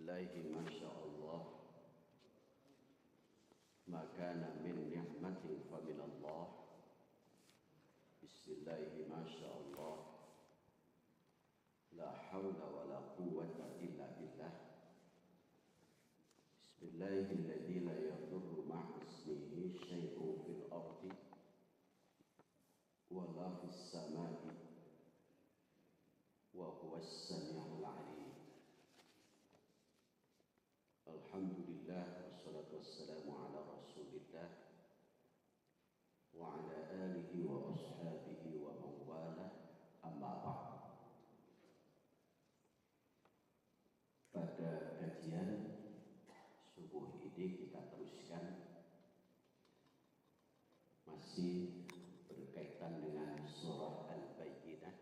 Bismillahi masyaallah. Maka min ni'matin fa minallah. Bismillahi masyaallah. La haula wa la quwwata illa billah. Bismillahilladzi la yadurru ma'a ismihi syai'un fil ardi wa la fis samai wa huwas samiul 'alim. Alhamdulillah wassalatu wassalamu ala Rasulillah wa ala alihi wa ashabihi wa mawala, amma ba'd. Pada kajian subuh ini kita teruskan masih berkaitan dengan surah Al-Bayyinah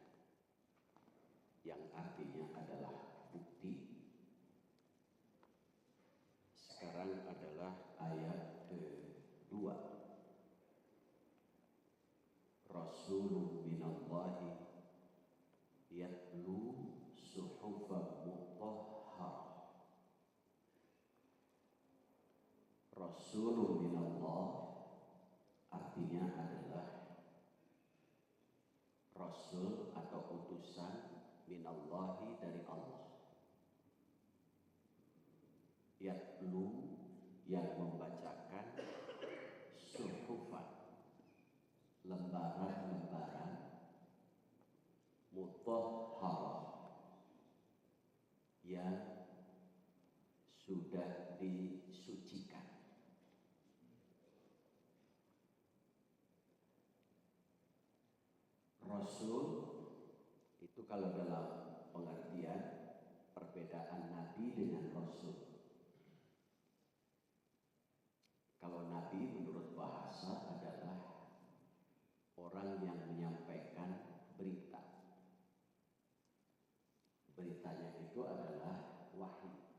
yang artinya adalah bukti. Sekarang adalah ayat kedua. Rasulun minallahi yatlu suhufan mutahharah. Rasulun minallah artinya adalah Rasul atau utusan minallahi dari Allah. Yatlu yang membacakan, suhufan lembaran-lembaran, mutahharah yang sudah disucikan. Rasul itu kalau dalam pengertian perbedaan Nabi dengan Rasul. Kalau Nabi menurut bahasa adalah orang yang menyampaikan berita. Beritanya itu adalah wahyu.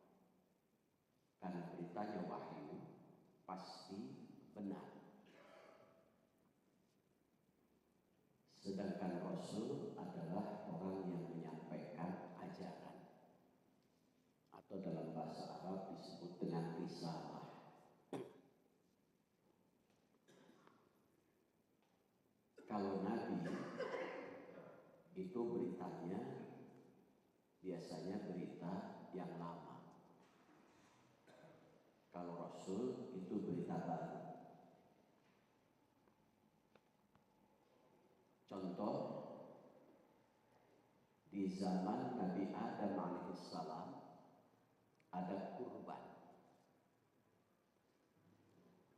Karena beritanya wahyu pasti benar. Sedangkan Rasul adalah orang yang menyampaikan ajaran. Atau dalam bahasa Arab disebut dengan risalah. Kalau Nabi itu beritanya biasanya berita yang lama. Kalau Rasul itu berita baru. Contoh, di zaman Nabi Adam alaihissalam ada kurban.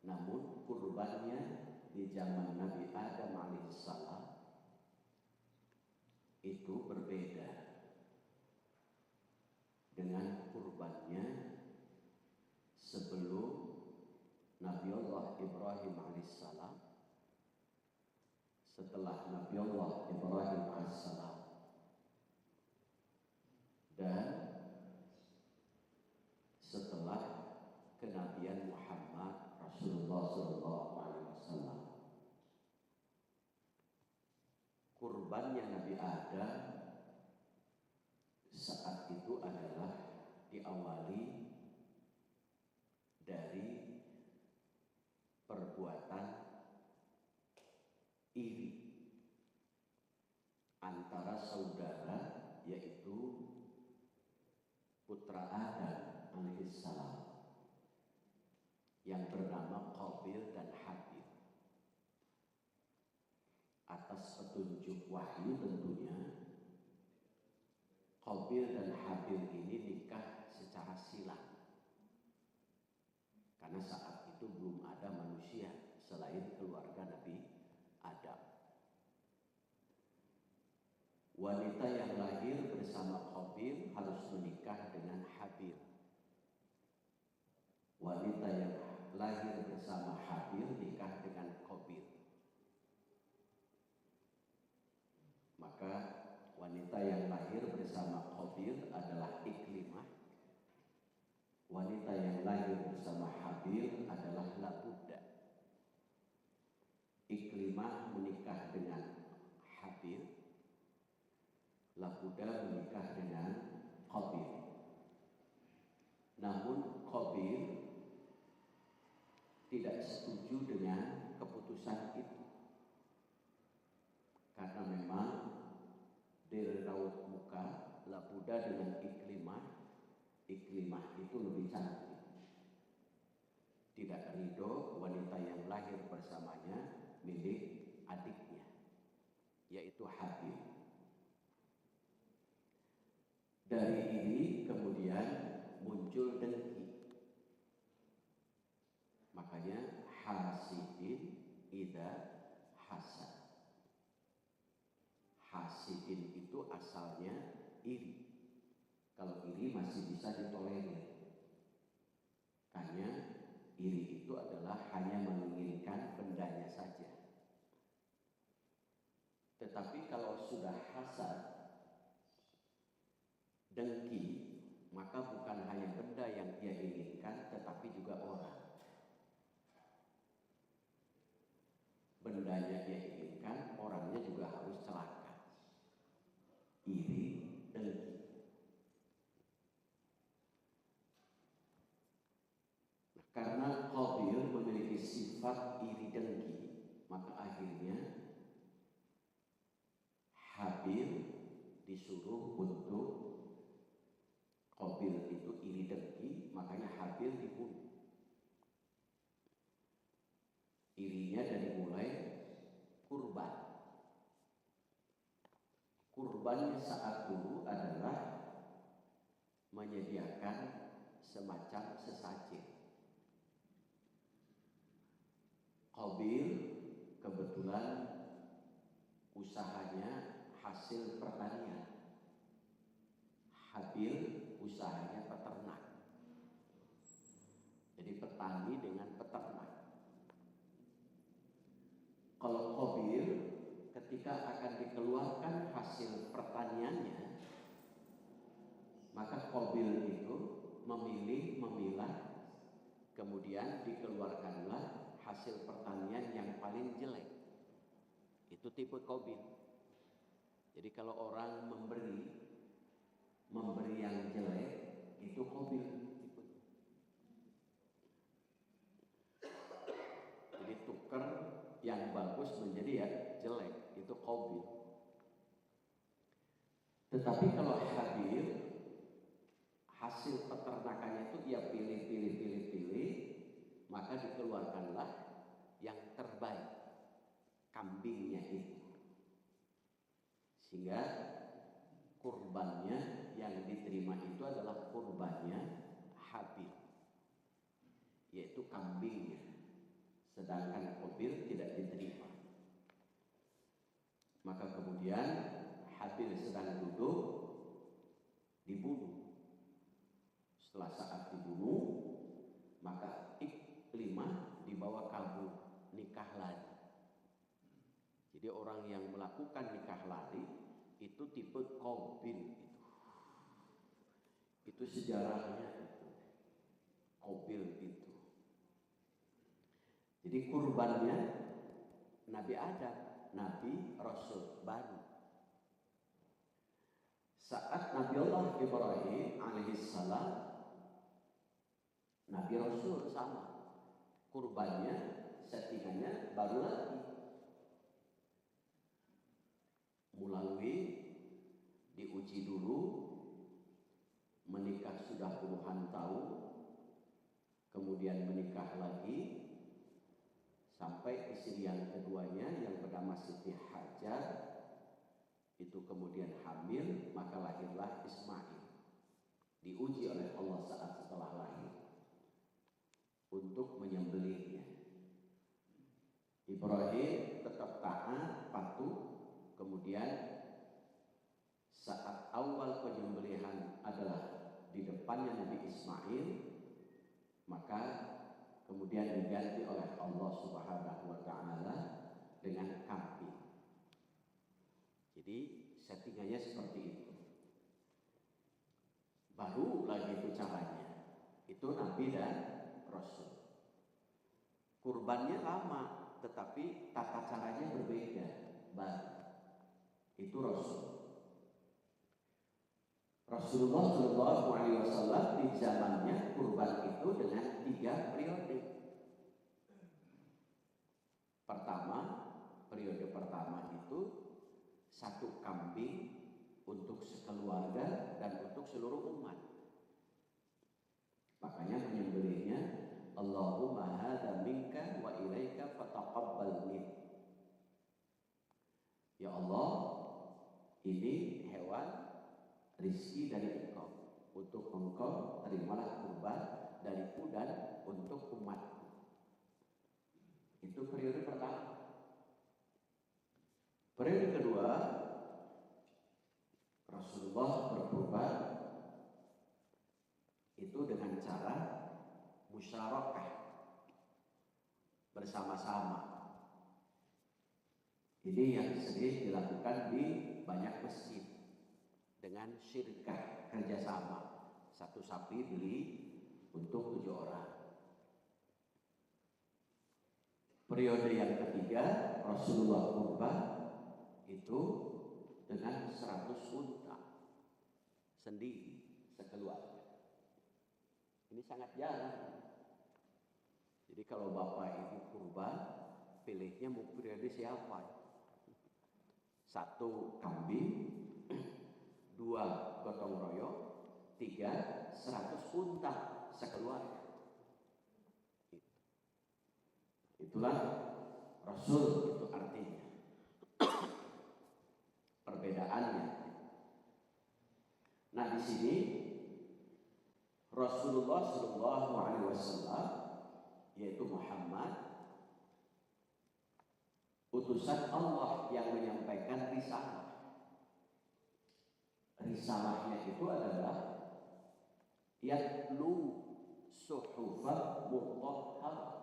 Namun kurbannya di zaman Nabi Adam alaihissalam itu berbeda dengan kurbannya sebelum Nabi Allah Ibrahim alaihissalam, setelah Nabi Allah Ibrahim alaihissalam, dan setelah kenabian Muhammad Rasulullah SAW. Kurbannya Nabi Adam saat itu adalah diawali dari perbuatan iri antara saudara, yaitu putra Adam alaihissalam yang bernama Qabil dan Habil. Atas petunjuk wahyu tentunya, Qabil dan Habil ini nikah secara silang. Karena saat itu belum ada manusia selain keluarga Nabi Adam. Wanita yang lahir bersama Qabil harus menikah dengan Habil. Wanita yang lahir bersama Habil nikah dengan Qabil. Maka wanita yang lahir bersama Qabil adalah Iklimah. Wanita yang lahir bersama Habil adalah Labudda. Iklimah menikah dengan Habil. Labudda menikah dengan Qabil. Namun Qabil tidak setuju dengan keputusan itu, karena memang dari raut muka labuda dengan iklimah itu lebih cantik. Tidak ridho wanita yang lahir bersamanya milik adiknya, yaitu Habil. Dari ini kemudian muncul dengki. Makanya hasidin idza hasad. Hasidin itu asalnya iri. Kalau iri masih bisa ditolerir. Karena iri itu adalah hanya menginginkan bendanya saja. Tetapi kalau sudah hasad, dengki, maka bukan hanya benda yang dia inginkan, tetapi juga orang. Bendanya dia inginkan, orangnya juga harus celaka. Iri, dengki. Nah, karena Qabil memiliki sifat iri dengki, maka akhirnya Habil disuruh untuk Qabil itu iri dengki, makanya Habil dibunuh. Irinya dari mulai kurban. Kurbannya saat dulu adalah menyediakan semacam sesajen. Qabil kebetulan usahanya hasil pertanian. Habil usahanya peternak. Jadi petani dengan peternak. Kalau Qabil ketika akan dikeluarkan hasil pertaniannya, maka Qabil itu memilah, kemudian dikeluarkanlah hasil pertanian yang paling jelek. Itu tipe Qabil. Jadi kalau orang memberi yang jelek, itu Qabil tipe. Jadi tukar yang bagus menjadi ya jelek, itu Qabil. Tetapi kalau Habil, hasil peternakannya itu dia pilih, maka dikeluarkanlah yang terbaik, kambingnya itu. Sehingga kurbannya yang diterima itu adalah kurbannya Habil, yaitu kambingnya. Sedangkan Qabil tidak diterima. Maka kemudian Habil sedang duduk, dibunuh. Setelah saat dibunuh, maka iklimah dibawa kabur, nikah lari. Jadi orang yang melakukan nikah lari itu tipe Qabil itu. Itu sejarahnya itu. Qabil itu. Jadi kurbannya Nabi Adam, Nabi Rasul baru. Saat Nabi Allah Ibrahim alaihissalam, Nabi Rasul sama. Kurbannya, settingannya baru lagi. Melalui diuji dulu, menikah sudah puluhan tahun, kemudian menikah lagi, sampai istri yang keduanya yang bernama Siti Hajar itu kemudian hamil, maka lahirlah Ismail. Diuji oleh Allah saat setelah lahir untuk menyembelihnya. Ibrahim tetap taat, patuh. Kemudian saat awal penyembelihan adalah di depannya Nabi Ismail, maka kemudian diganti oleh Allah Subhanahu wa taala dengan kambing. Jadi settingannya seperti itu. Baru lagi itu caranya. Itu Nabi dan Rasul. Kurbannya lama, tetapi tata caranya berbeda. Baru. Itu Rasul. Rasulullah Shallallahu Alaihi Wasallam di zamannya kurban itu dengan 3 periode. Periode pertama itu 1 kambing untuk sekeluarga dan untuk seluruh umat. Makanya menyembelihnya Allahumma hadza minka wa ilaika fataqabbal min. Ya Allah, ini hewan rizki dari Engkau, untuk Engkau terimalah kurban dariku dan untuk umatku. Itu periode pertama. Periode kedua, Rasulullah berkurban itu dengan cara musyarakah, bersama-sama. Ini yang sering dilakukan di banyak masjid dengan syirkah, kerjasama. 1 sapi beli untuk 7 orang. Periode yang ketiga, Rasulullah kurban itu dengan 100 unta sendiri sekeluarga. Ini sangat jarang. Jadi kalau bapak ibu kurban, pilihnya mau periode siapa? 1 kambing, 2 gotong royong, 3 100 unta sekeluarga. Itulah Rasul, itu artinya. Perbedaannya. Nah, di sini Rasulullah Shallallahu Alaihi Wasallam, yaitu Muhammad, utusan Allah yang menyampaikan risalah. Risalahnya itu adalah yatlu suhufan mutahharah,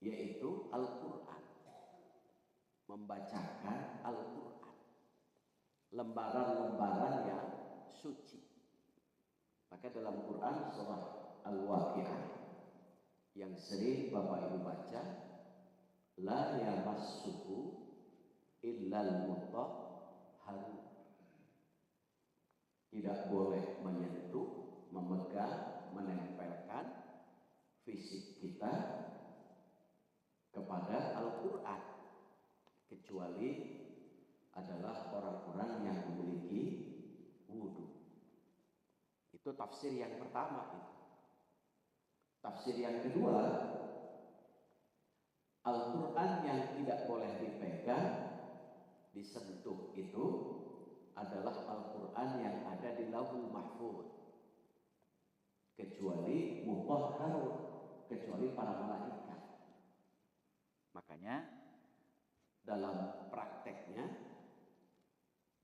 yaitu Al-Quran, membacakan Al-Quran, lembaran-lembaran yang suci. Maka dalam Quran surah Al-Waqi'ah yang sering Bapak Ibu baca, la yamassuhu illal mutahharun, tidak boleh menyentuh, memegang, menempelkan fisik kita kepada Al-Quran kecuali adalah orang-orang yang memiliki wudhu. Itu tafsir yang pertama itu. Tafsir yang kedua, Al-Quran yang tidak boleh dipegang, disentuh itu adalah Al-Quran yang ada di Lauhul Mahfuz, kecuali mutahharun, kecuali para malaikat. Makanya dalam prakteknya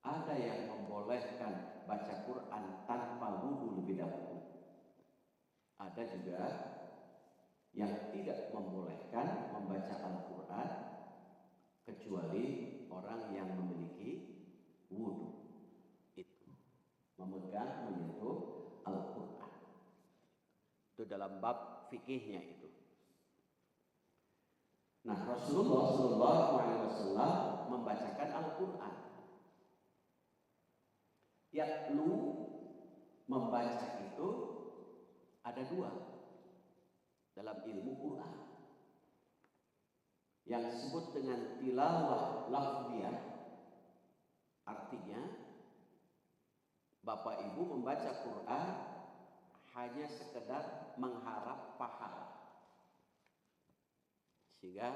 ada yang membolehkan baca Quran tanpa wudu lebih dahulu. Ada juga yang tidak membolehkan membaca Al-Quran kecuali orang yang memiliki wudu. Itu memegang, menyentuh Al-Quran. Itu dalam bab fikihnya itu. Nah, Rasulullah SAW membacakan Al-Quran. Yatlu, membaca itu ada 2 dalam ilmu Quran. Yang disebut dengan tilawah lafziyah, artinya Bapak Ibu membaca Quran hanya sekedar mengharap pahala. Sehingga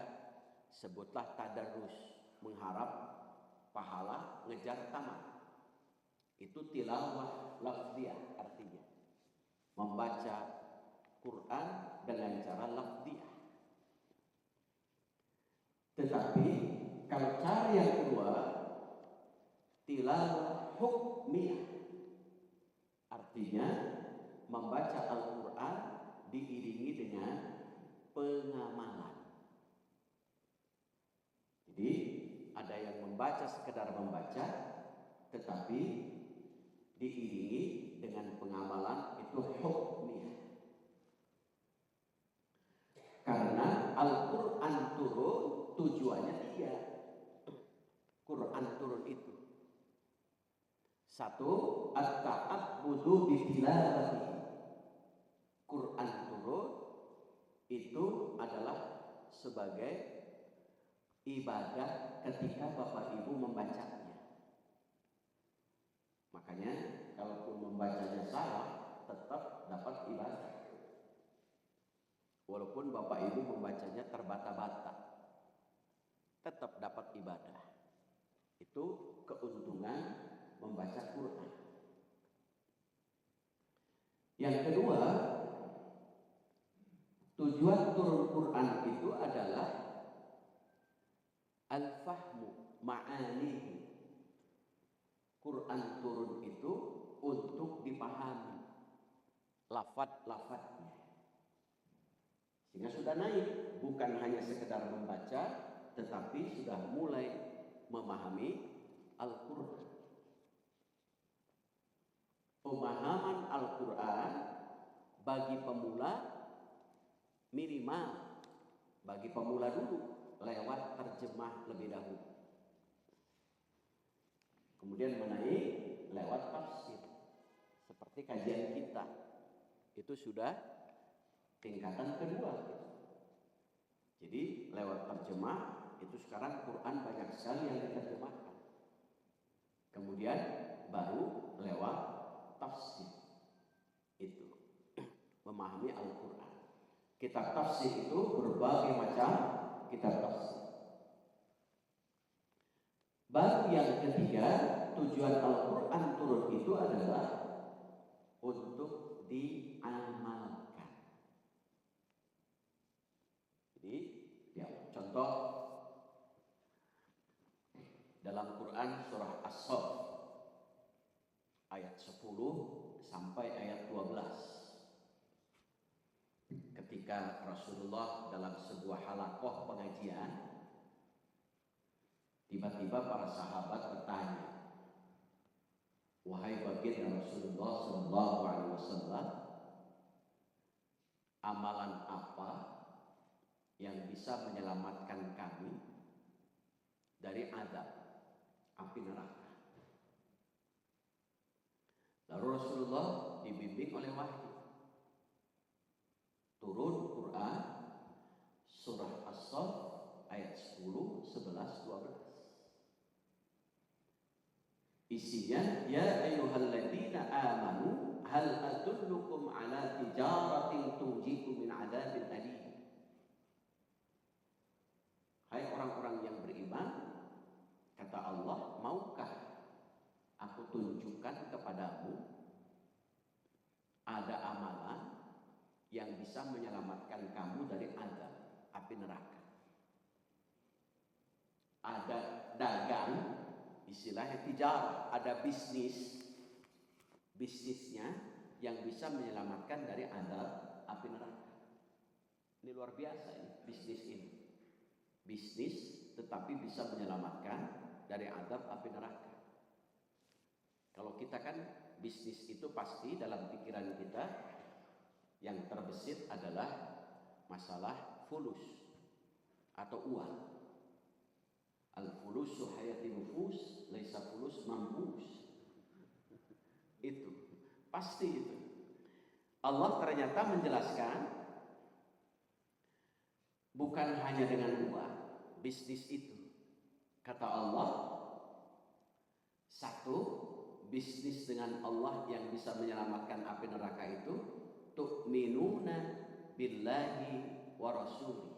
sebutlah tadarrus, mengharap pahala, ngejar tamat. Itu tilawah lafziyah artinya. Membaca Quran dengan cara lafziyah. Tetapi kalau cara yang kedua, tilawah hukmiyah, artinya membaca Al-Quran diiringi dengan pengamalan. Jadi ada yang membaca sekedar membaca, tetapi diiringi dengan pengamalan, itu hukmiyah. Karena Al-Quran turun tujuannya 3. Quran turun itu Satu, at-ta'abbudu bitilawati. Quran turun itu adalah sebagai ibadah ketika Bapak Ibu membacanya. Makanya kalaupun membacanya salah tetap dapat ibadah. Walaupun Bapak Ibu membacanya terbata-bata, tetap dapat ibadah. Itu keuntungan membaca Quran. Yang kedua, tujuan turun Quran itu adalah al-fahmu ma'anihi. Quran turun itu untuk dipahami lafaz-lafaznya. Sehingga sudah naik, bukan hanya sekedar membaca, tetapi sudah mulai memahami Al-Quran. Pemahaman Al-Quran bagi pemula minimal, bagi pemula dulu lewat terjemah lebih dahulu. Kemudian menaik lewat tafsir. Seperti kajian kita, itu sudah tingkatan kedua. Jadi lewat terjemah itu sekarang Quran banyak sekali yang diterjemahkan. Kemudian baru lewat tafsir. Itu memahami Al-Quran. Kitab tafsir itu berbagai macam kitab tafsir. Baru yang ketiga, tujuan Al-Quran turun itu adalah untuk diamalkan. Jadi, ya, contoh dalam Quran surah As-Saff ayat 10 sampai ayat 12. Ketika Rasulullah dalam sebuah halaqah pengajian, tiba-tiba para sahabat bertanya, "Wahai baginda Rasulullah sallallahu alaihi wasallam, amalan apa yang bisa menyelamatkan kami dari azab api neraka?" Lalu Rasulullah dibimbing oleh wahyu. Turun Quran surah As-Saff ayat 10, 11, 12. Isinya, ya ayyuhalladzina amanu hal adullukum ala tijaratin tunjikum min adzabin alim. Hai orang-orang yang beriman, kata Allah, maukah aku tunjukkan kepadamu ada amalan yang bisa menyelamatkan kamu dari azab api neraka. Ada dagang, istilahnya tijarah, ada bisnisnya yang bisa menyelamatkan dari azab api neraka. Ini luar biasa ini, bisnis ini. Bisnis tetapi bisa menyelamatkan dari azab api neraka. Kalau kita kan bisnis itu pasti dalam pikiran kita yang terbesit adalah masalah fulus atau uang. Al-fulusu hayati nufus, laisa fulus mampus. Itu pasti itu. Allah ternyata menjelaskan bukan hanya dengan uang bisnis itu. Kata Allah, satu, bisnis dengan Allah yang bisa menyelamatkan api neraka itu tu'minuna billahi wa rasulih.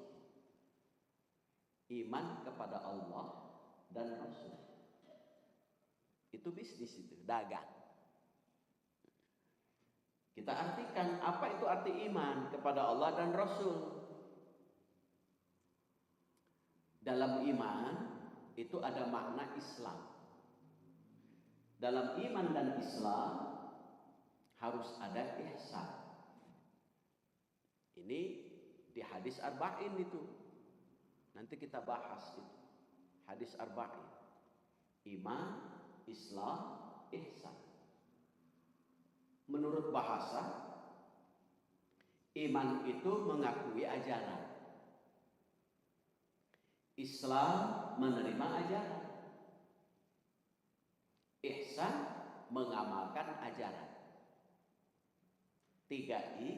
Iman kepada Allah dan Rasul. Itu bisnis, itu dagang. Kita artikan apa itu arti iman kepada Allah dan Rasul. Dalam iman itu ada makna Islam. Dalam iman dan Islam harus ada ihsan. Ini di hadis arba'in itu. Nanti kita bahas itu. Hadis arba'in. Iman, Islam, ihsan. Menurut bahasa, iman itu mengakui ajaran. Islam menerima ajaran. Ihsan mengamalkan ajaran. 3I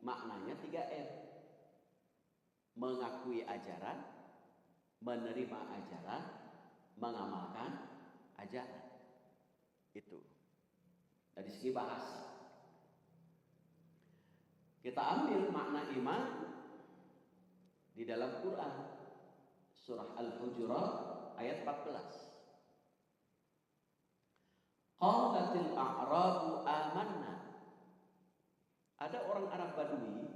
maknanya 3M. Mengakui ajaran, menerima ajaran, mengamalkan ajaran. Itu dari segi bahasa. Kita ambil makna iman di dalam Quran, surah Al-Hujurat ayat 14. Qalatil a'rabu amanna. Ada orang Arab Badui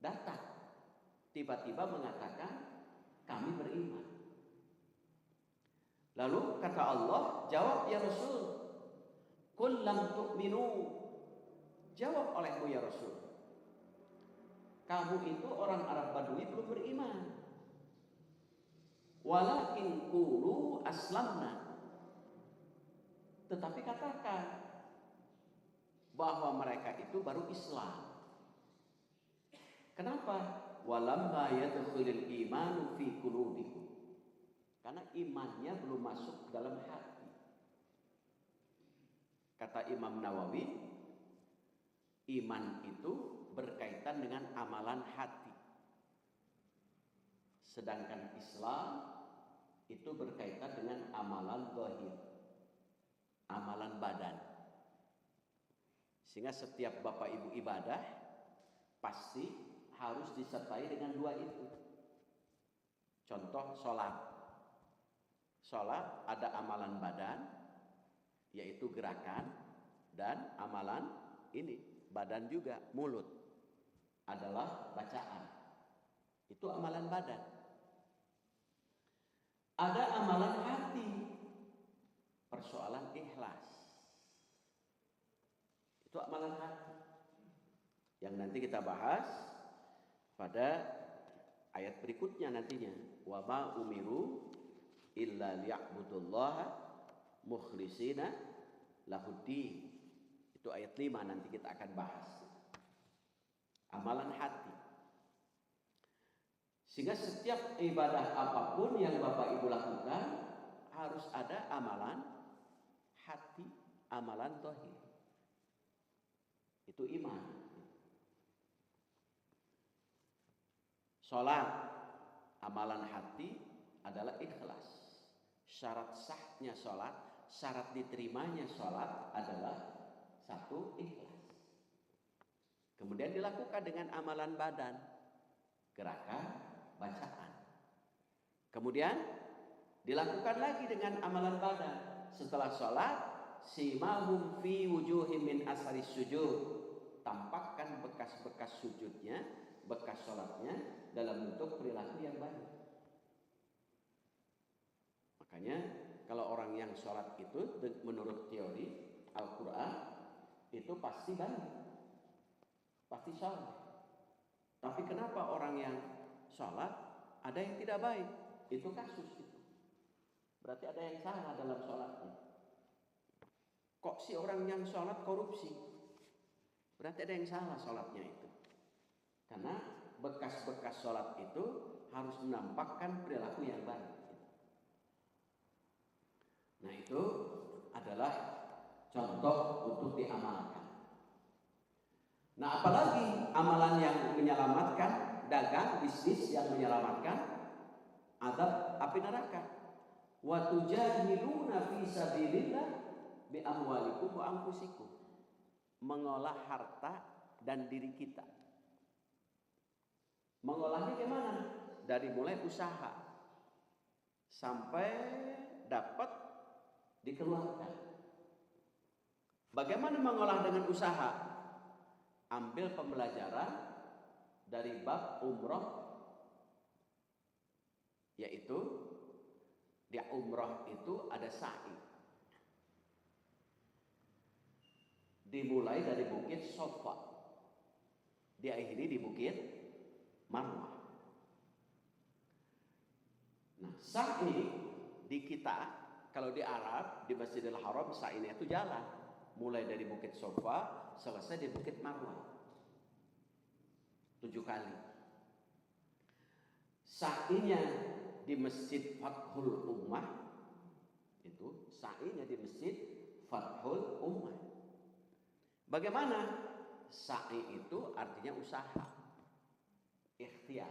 datang, tiba-tiba mengatakan kami beriman. Lalu kata Allah, jawab ya Rasul, qul lam tu'minu. Jawab olehmu ya Rasul, kamu itu orang Arab Badui belum beriman. Walakin qulu aslamna. Tetapi katakan bahwa mereka itu baru Islam. Kenapa? Walamma yadkhulul imanu fi qulubikum. Karena imannya belum masuk ke dalam hati. Kata Imam Nawawi, iman itu berkaitan dengan amalan hati. Sedangkan Islam itu berkaitan dengan amalan zahir, amalan badan. Sehingga setiap bapak ibu ibadah pasti harus disertai dengan dua itu. Contoh sholat. Sholat ada amalan badan, yaitu gerakan, dan amalan ini, badan juga, mulut, adalah bacaan. Itu amalan badan. Ada amalan hati, persoalan ikhlas. Itu amalan hati yang nanti kita bahas pada ayat berikutnya nantinya. Wa ma umiru illa liya'budullaha mukhlishina lahuddin. Itu ayat 5 nanti kita akan bahas. Amalan hati. Sehingga setiap ibadah apapun yang Bapak Ibu lakukan harus ada amalan hati, amalan zahir. Itu iman. Salat, amalan hati adalah ikhlas. Syarat sahnya salat, syarat diterimanya salat adalah satu, ikhlas. Kemudian dilakukan dengan amalan badan, gerakan, bacaan. Kemudian dilakukan lagi dengan amalan badan. Setelah salat, simahum fi wujuhim min asari sujud. Tampakkan bekas-bekas sujudnya, bekas salatnya dalam bentuk perilaku yang baik. Makanya kalau orang yang sholat itu menurut teori Al-Quran itu pasti baik, pasti sholat. Tapi kenapa orang yang sholat ada yang tidak baik? Itu kasus itu. Berarti ada yang salah dalam sholatnya. Kok si orang yang sholat korupsi? Berarti ada yang salah sholatnya itu. Karena bekas-bekas sholat itu harus menampakkan perilaku yang baik. Nah itu adalah contoh untuk diamalkan. Nah apalagi amalan yang menyelamatkan, dagang, bisnis yang menyelamatkan azab api neraka. Wa tujahiduna fi sabilillah bi amwalikum wa anfusikum. Mengolah harta dan diri kita. Mengolahnya gimana? Dari mulai usaha sampai dapat dikeluarkan. Bagaimana mengolah dengan usaha? Ambil pembelajaran dari bab umroh, yaitu di umroh itu ada sa'i. Dimulai dari bukit Safa, diakhiri di bukit Marwah. Nah, sa'i di kita, kalau di Arab, di Masjidil Haram, sa'inya itu jalan. Mulai dari Bukit Safa, selesai di Bukit Marwah. 7 kali. Sa'inya di Masjid Fathul Ummah, itu sa'inya di Masjid Fathul Bagaimana? Sa'i itu artinya usaha, ikhtiar.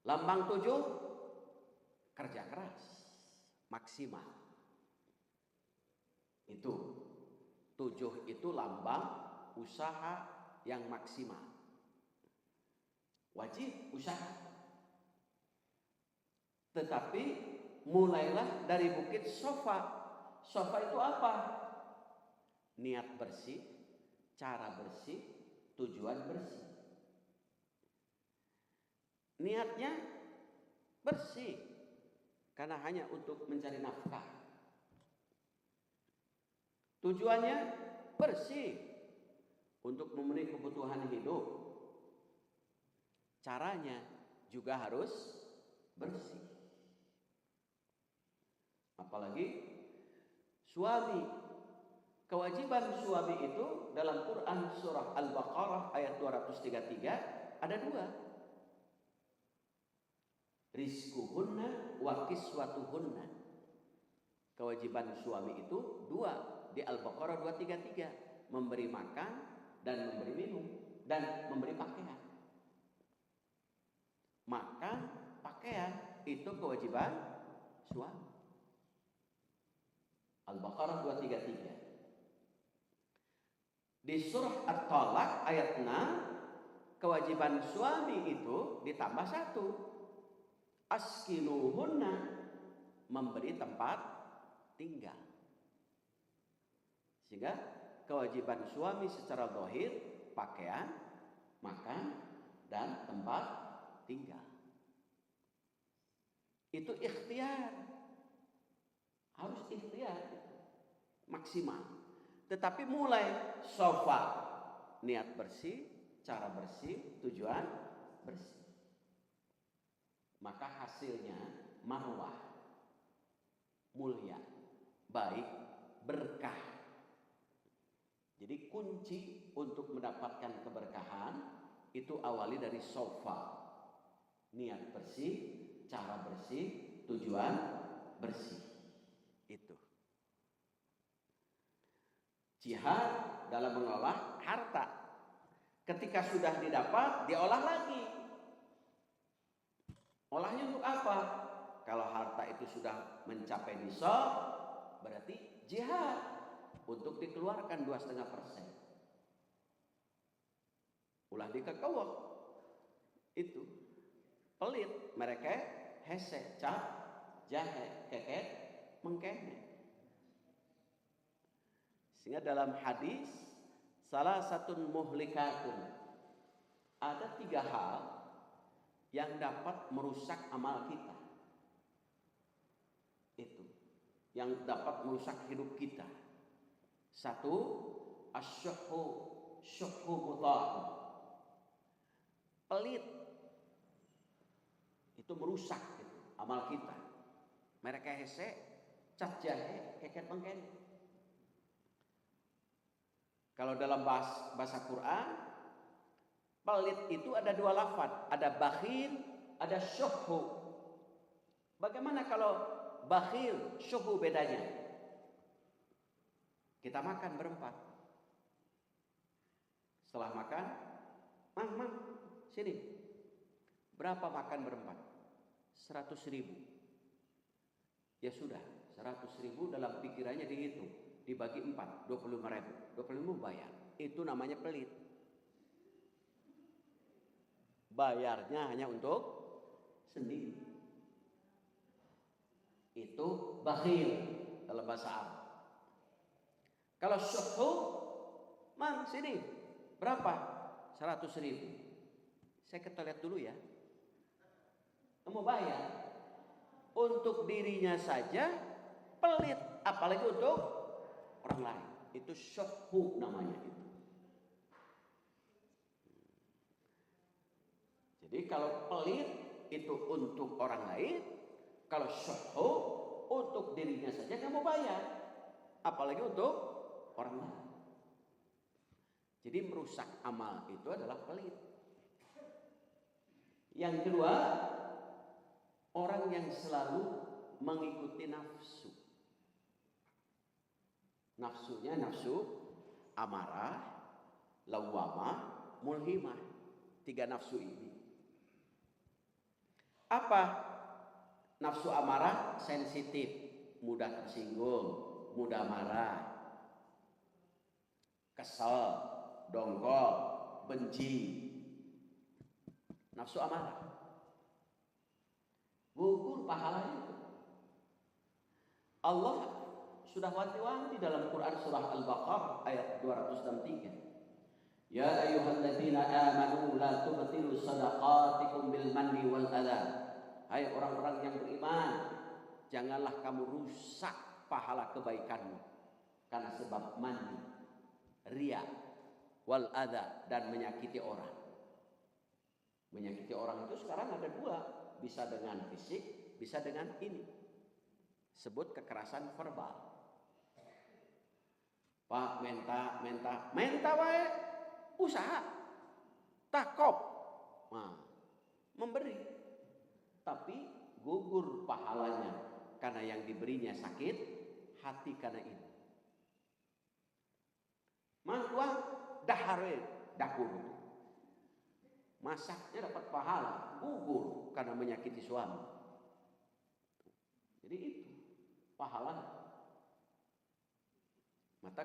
Lambang 7, kerja keras, maksimal. Itu 7 itu lambang usaha yang maksimal. Wajib usaha. Tetapi mulailah dari bukit Sofa. Sofa itu apa? Niat bersih, cara bersih, tujuan bersih. Niatnya bersih karena hanya untuk mencari nafkah. Tujuannya bersih untuk memenuhi kebutuhan hidup. Caranya juga harus bersih. Apalagi suami. Kewajiban suami itu dalam Quran surah Al-Baqarah ayat 233 ada 2. Rizquhunna wa kiswatuhunna. Kewajiban suami itu 2 di Al-Baqarah 233, memberi makan dan memberi minum dan memberi pakaian. Makan, pakaian itu kewajiban suami. Al-Baqarah 233. Di surah At-Talaq ayat 6, kewajiban suami itu ditambah 1. Askinuhunna, memberi tempat tinggal. Sehingga kewajiban suami secara zahir pakaian, makan, dan tempat tinggal. Itu ikhtiar. Harus ikhtiar. Maksimal. Tetapi mulai sofa, niat bersih, cara bersih, tujuan bersih. Maka hasilnya marwah, mulia, baik, berkah. Jadi kunci untuk mendapatkan keberkahan itu awali dari sofa, niat bersih, cara bersih, tujuan bersih. Itu jihad dalam mengolah harta. Ketika sudah didapat, diolah lagi. Olahnya untuk apa? Kalau harta itu sudah mencapai nisab, berarti jihad untuk dikeluarkan 2,5%. Ulah dikekewek. Itu pelit, mereka hese, cap, jahe, keket, mengkene. Sehingga dalam hadis salah satu muhlikatun, ada 3 hal yang dapat merusak amal kita. Itu yang dapat merusak hidup kita. 1, asyuhu muta'un. Pelit. Itu merusak gitu, amal kita. Mereka hese, cat jahe, keket mengkene. Kalau dalam bahasa Quran, pelit itu ada 2 lafaz, ada bakhil, ada syuhu. Bagaimana kalau bakhil, syuhu bedanya? Kita makan berempat. Setelah makan, mang, sini. Berapa makan berempat? 100.000. Ya sudah, 100.000 dalam pikirannya dihitung, dibagi 4, 25.000. 25.000 bayar. Itu namanya pelit. Bayarnya hanya untuk sendiri. Itu bakhil dalam bahasa Arab. Kalau syuhu, mang sini, berapa? 100.000. Saya ke toilet dulu ya. Kamu bayar. Untuk dirinya saja pelit, apalagi untuk orang lain. Itu syuhu namanya itu. Jadi kalau pelit itu untuk orang lain, kalau syuhu untuk dirinya saja kamu bayar, apalagi untuk orang lain. Jadi merusak amal itu adalah pelit. Yang kedua, orang yang selalu mengikuti nafsu. Nafsunya nafsu amarah, lawamah, mulhimah. 3 nafsu ini. Apa? Nafsu amarah sensitif, mudah tersinggung, mudah marah, kesal, dongkol, benci. Nafsu amarah. Gugur pahala itu. Allah sudah wanti-wanti dalam Quran surah Al-Baqarah ayat 263. Ya ayyuhalladzina amanu la tubtilu shadaqatikum bil manni wal adha. Hai orang-orang yang beriman, janganlah kamu rusak pahala kebaikanmu karena sebab mani, riya, wal adha, dan menyakiti orang. Menyakiti orang itu sekarang ada 2, bisa dengan fisik, bisa dengan ini. Sebut kekerasan verbal. Pak, menta wae, usaha, takop, memberi, tapi gugur pahalanya karena yang diberinya sakit hati karena ini. Uang dahare dakur, masaknya dapat pahala, gugur karena menyakiti suami. Jadi itu pahala. Maka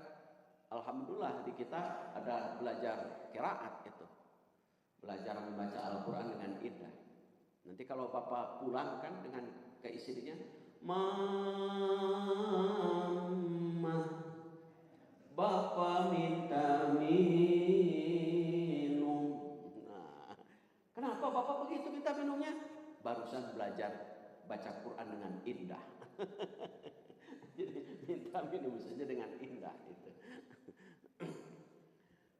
alhamdulillah di kita ada belajar qiraat itu. Belajar membaca Al-Qur'an dengan indah. Nanti kalau Bapak pulang kan dengan ke istrinya, Mama, Bapak minta minum. Nah, kenapa Bapak begitu minta minumnya? Barusan belajar baca Quran dengan indah. Jadi minta minum saja dengan indah itu.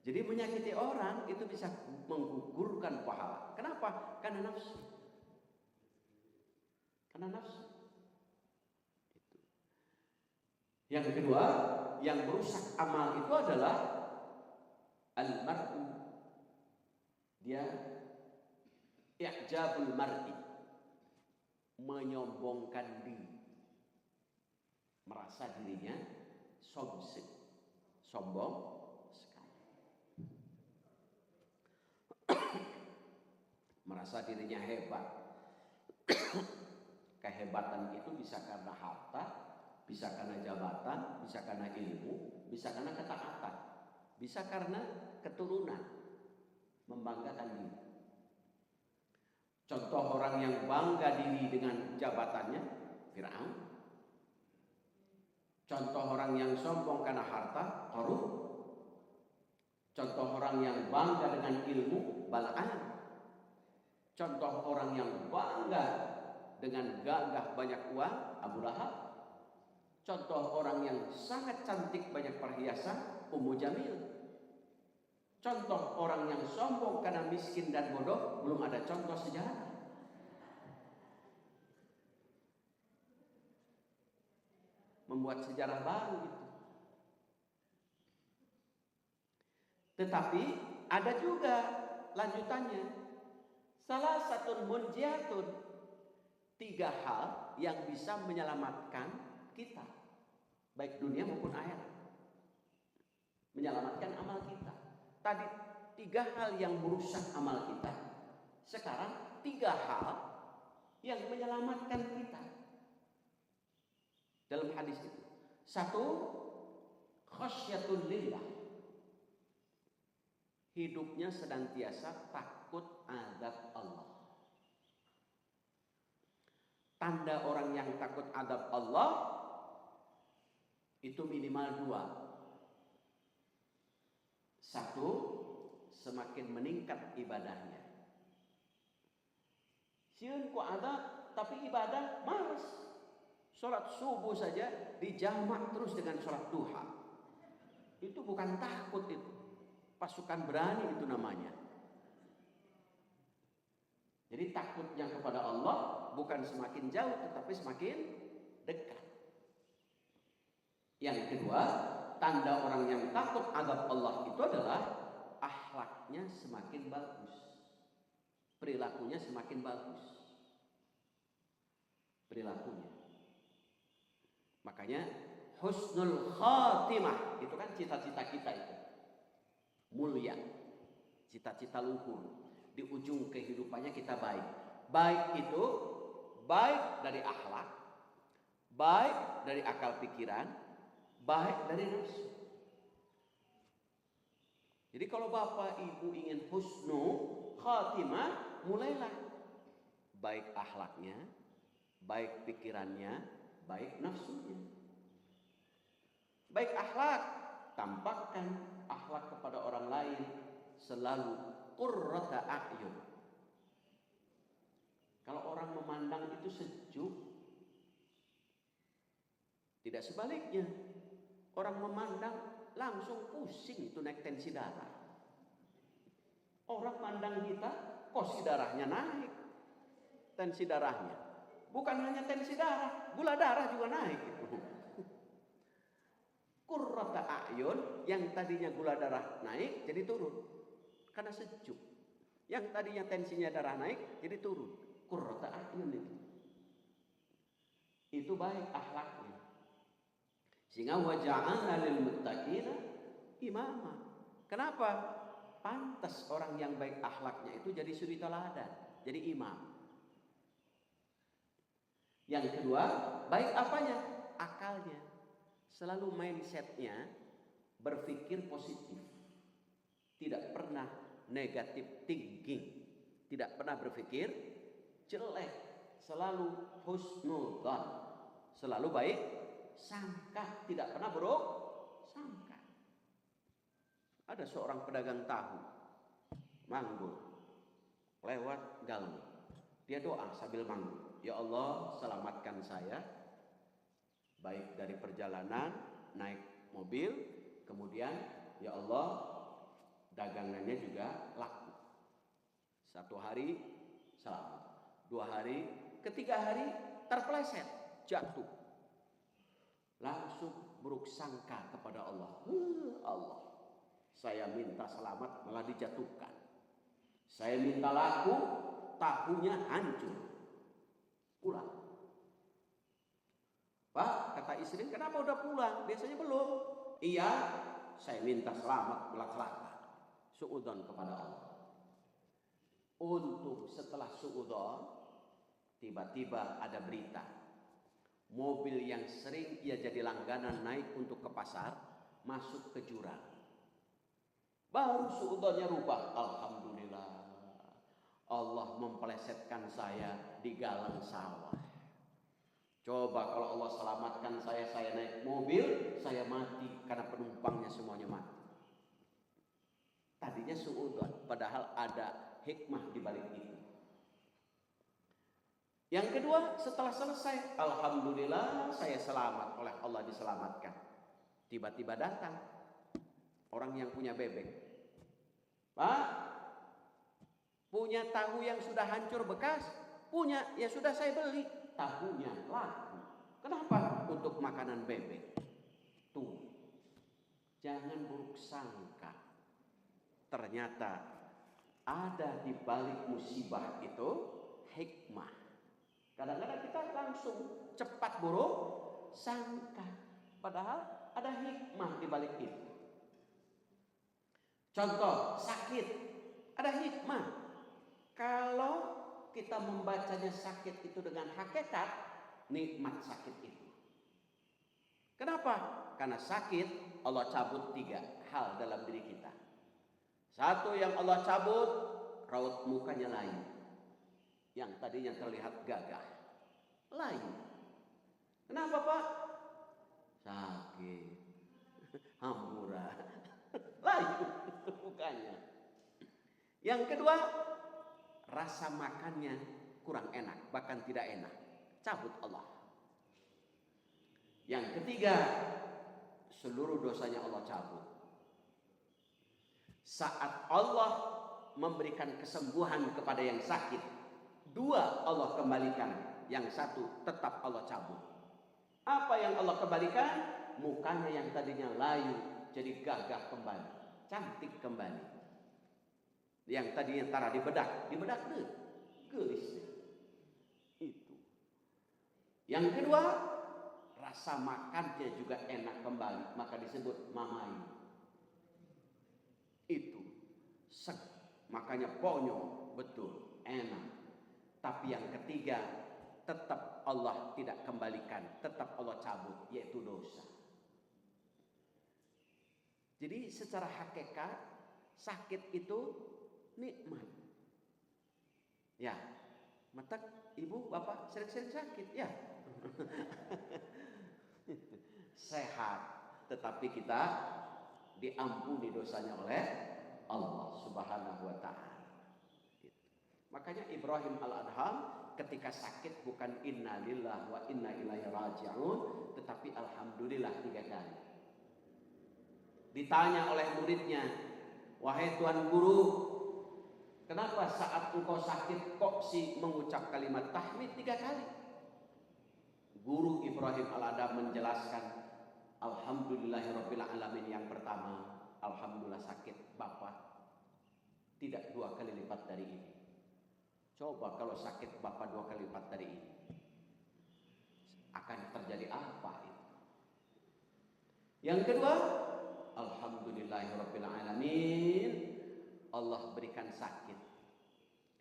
Jadi menyakiti orang itu bisa menggugurkan pahala. Kenapa? Karena nafsu. Karena nafsu. Itu. Yang kedua, yang merusak amal itu adalah al-mar'u. Dia i'jabul mar'i. Menyombongkan diri. Merasa dirinya sombong sekali. Merasa dirinya hebat. Kehebatan itu bisa karena harta, bisa karena jabatan, bisa karena ilmu, bisa karena ketaatan, bisa karena keturunan. Membanggakan diri. Contoh orang yang bangga diri dengan jabatannya, Fir'aun. Contoh orang yang sombong karena harta, Qarun. Contoh orang yang bangga dengan ilmu, Bal'am. Contoh orang yang bangga dengan gagah banyak uang, Abu Lahab. Contoh orang yang sangat cantik banyak perhiasan, Ummu Jamil. Contoh orang yang sombong karena miskin dan bodoh, belum ada contoh sejarah. Membuat sejarah baru itu. Tetapi ada juga lanjutannya. Salah satu munjiatun, 3 hal yang bisa menyelamatkan kita, baik dunia maupun akhirat. Menyelamatkan amal kita. Tadi 3 hal yang merusak amal kita. Sekarang 3 hal yang menyelamatkan kita. Dalam hadis itu. 1, khasyatul lillah. Hidupnya senantiasa takut azab Allah. Tanda orang yang takut azab Allah itu minimal 2. 1, semakin meningkat ibadahnya. Sieun ku azab tapi ibadah malas. Sholat subuh saja dijamak terus dengan sholat duha. Itu bukan takut itu. Pasukan berani itu namanya. Jadi takutnya kepada Allah bukan semakin jauh tetapi semakin dekat. Yang kedua, tanda orang yang takut azab Allah itu adalah akhlaknya semakin bagus. Perilakunya semakin bagus. Perilakunya. Makanya husnul khatimah. Itu kan cita-cita kita itu. Mulia. Cita-cita luhur. Di ujung kehidupannya kita baik. Baik itu baik dari akhlak, baik dari akal pikiran, baik dari nafsu. Jadi kalau Bapak Ibu ingin husnul khatimah, mulailah baik akhlaknya, baik pikirannya, baik nafsunya. Baik akhlak, tampakkan akhlak kepada orang lain selalu qurrata a'yun. Kalau orang memandang itu sejuk, tidak sebaliknya. Orang memandang langsung pusing, itu naik tensi darah. Orang pandang kita, tensi darahnya naik. Tensi darahnya. Bukan hanya tensi darah, gula darah juga naik itu. Qurrata a'yun, yang tadinya gula darah naik jadi turun karena sejuk. Yang tadinya tensinya darah naik jadi turun. Qurrata a'yun itu. Itu baik akhlaknya. Sehingga wa ja'alna lil muttaqina imama. Kenapa? Pantas orang yang baik akhlaknya itu jadi suri teladan, jadi imam. Yang kedua, baik apanya? Akalnya. Selalu mindsetnya berpikir positif. Tidak pernah negative thinking. Tidak pernah berpikir jelek. Selalu husnudzan. Selalu baik sangka. Tidak pernah buruk sangka. Ada seorang pedagang tahu manggul lewat galon. Dia doa sambil manggul. Ya Allah, selamatkan saya baik dari perjalanan naik mobil, kemudian ya Allah dagangannya juga laku. 1 hari selamat, 2 hari, ketiga hari terpeleset, jatuh. Langsung buruk sangka kepada Allah. Allah, saya minta selamat malah dijatuhkan. Saya minta laku, tahunya hancur. Pulang. Pak, kata istri, kenapa udah pulang? Biasanya belum. Iya, saya minta selamat malah celaka. Suudzon kepada Allah. Untuk setelah suudzon, tiba-tiba ada berita. Mobil yang sering ia jadi langganan naik untuk ke pasar, masuk ke jurang. Baru suudzonnya rubah. Alhamdulillah. Allah mempelesetkan saya di galang sawah. Coba kalau Allah selamatkan saya naik mobil, saya mati karena penumpangnya semuanya mati. Tadinya suudzon, padahal ada hikmah di balik itu. Yang kedua, setelah selesai, alhamdulillah saya selamat, oleh Allah diselamatkan. Tiba-tiba datang orang yang punya bebek. Pak, punya tahu yang sudah hancur bekas? Punya, ya sudah saya beli. Tahunya laku. Kenapa? Untuk makanan bebek. Tuh, jangan buruk sangka. Ternyata ada di balik musibah itu hikmah. Kadang-kadang kita langsung cepat buruk sangka. Padahal ada hikmah di balik itu. Contoh, sakit. Ada hikmah. Kalau kita membacanya sakit itu dengan hakikat, nikmat sakit itu. Kenapa? Karena sakit Allah cabut 3 hal dalam diri kita. 1 yang Allah cabut, raut mukanya lain. Yang tadinya terlihat gagah, lain. Kenapa Pak? Sakit, hambura, lain mukanya. Yang kedua, rasa makannya kurang enak, bahkan tidak enak. Cabut Allah. Yang ketiga, seluruh dosanya Allah cabut. Saat Allah memberikan kesembuhan kepada yang sakit, 2 Allah kembalikan, yang 1 tetap Allah cabut. Apa yang Allah kembalikan? Mukanya yang tadinya layu jadi gagah kembali, cantik kembali. Yang tadinya tara dibedak deh, gelisnya. Itu. Yang kedua, rasa makannya juga enak kembali, maka disebut mamai. Itu sek, makanya ponyo, betul, enak. Tapi yang ketiga, tetap Allah tidak kembalikan, tetap Allah cabut, yaitu dosa. Jadi secara hakikat sakit itu nikmat. Ya, mata ibu bapak sering-sering sakit ya. Sehat, tetapi kita diampuni dosanya oleh Allah Subhanahu wa taala. Makanya Ibrahim al-Adham ketika sakit bukan inna lillahi wa inna ilaihi raji'un, tetapi alhamdulillah 3 kali. Ditanya oleh muridnya, wahai Tuan Guru, kenapa saat engkau sakit kok mengucap kalimat tahmid 3 kali? Guru Ibrahim al-Adham menjelaskan, alhamdulillahirabbil alamin yang pertama, alhamdulillah sakit Bapak tidak 2 kali lipat dari ini. Coba kalau sakit Bapak 2 kali lipat dari ini, akan terjadi apa itu? Yang kedua, alhamdulillahirabbil alamin, Allah berikan sakit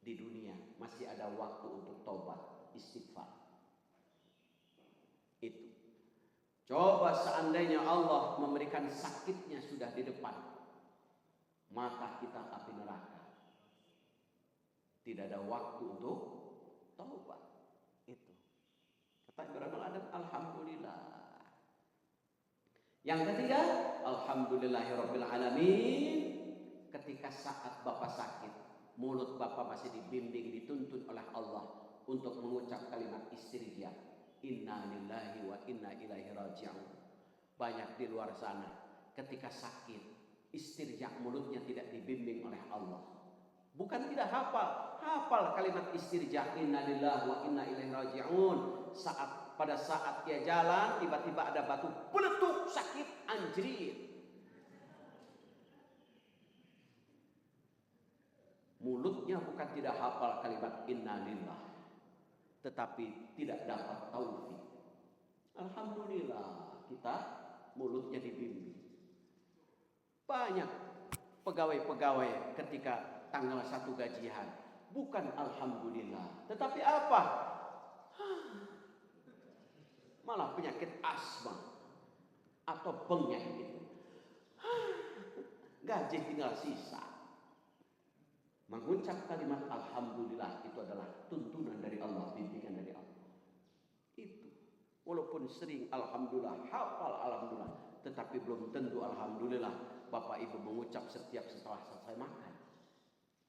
di dunia, masih ada waktu untuk taubat, istighfar. Itu. Coba seandainya Allah memberikan sakitnya sudah di depan, maka kita api neraka. Tidak ada waktu untuk taubat. Itu. Kata Ibrahim al-Adham, alhamdulillah. Yang ketiga, alhamdulillahirabbil alamin, ketika saat Bapak sakit, mulut Bapak masih dibimbing, dituntun oleh Allah untuk mengucap kalimat istirja, inna lillahi wa inna ilaihi raji'un. Banyak di luar sana ketika sakit, istirja mulutnya tidak dibimbing oleh Allah. Bukan tidak hafal kalimat istirja, inna lillahi wa inna ilaihi raji'un. Pada saat dia jalan, tiba-tiba ada batu peletuk, sakit, anjrit. Mulutnya bukan tidak hafal kalimat inna lillahi, tetapi tidak dapat taufik. Alhamdulillah kita mulutnya dibimbing. Banyak pegawai-pegawai ketika tanggal 1 gajian, bukan alhamdulillah, tetapi apa? Malah penyakit asma atau bengek gitu. Gaji tinggal sisa. Mengucap kalimat alhamdulillah itu adalah tuntunan dari Allah, bimbingan dari Allah. Itu. Walaupun sering alhamdulillah, hafal alhamdulillah, tetapi belum tentu alhamdulillah Bapak Ibu mengucap setiap setelah selesai makan.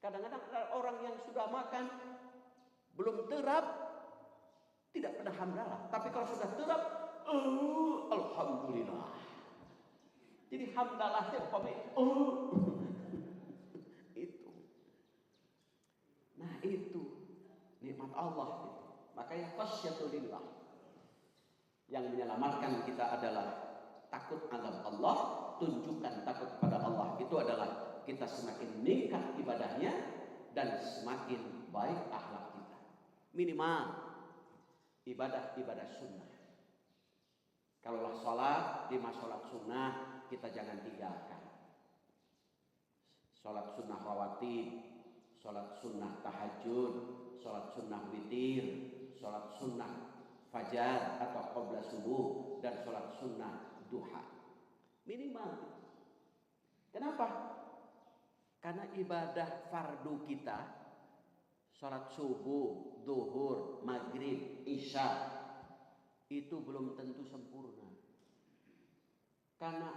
Kadang-kadang ada orang yang sudah makan belum terap, tidak pernah hamdalah. Tapi kalau sudah terap, alhamdulillah. Jadi hamdalahnya itu. Nah itu nikmat Allah itu. Makanya khasyatulillah. Yang menyelamatkan kita adalah takut azab Allah, tunjukkan takut kepada Allah. Itu adalah kita semakin meningkat ibadahnya dan semakin baik akhlak kita. Minimal ibadah sunnah. Kalaulah sholat, 5 sholat sunnah kita jangan tinggalkan. Sholat sunnah rawatib, sholat sunnah tahajud, sholat sunnah witir, sholat sunnah fajar atau qabla subuh, dan sholat sunnah duha. Minimal. Kenapa? Karena ibadah fardu kita, sholat subuh, duhur, maghrib, isya, itu belum tentu sempurna. Karena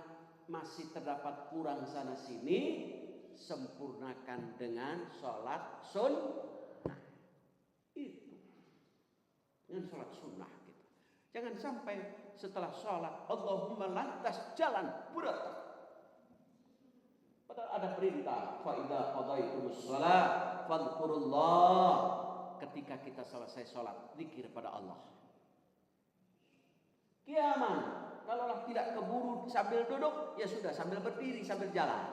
masih terdapat kurang sana sini, sempurnakan dengan sholat sunnah. Itu. Dengan sholat sunnah gitu. Jangan sampai setelah sholat Allahumma lantas jalan berat. Padahal ada perintah, fa idza qadaytumus shalah fadhkurullah. Ketika kita selesai sholat, zikir pada Allah. Kiaman, kalaulah tidak keburu sambil duduk, ya sudah sambil berdiri, sambil jalan.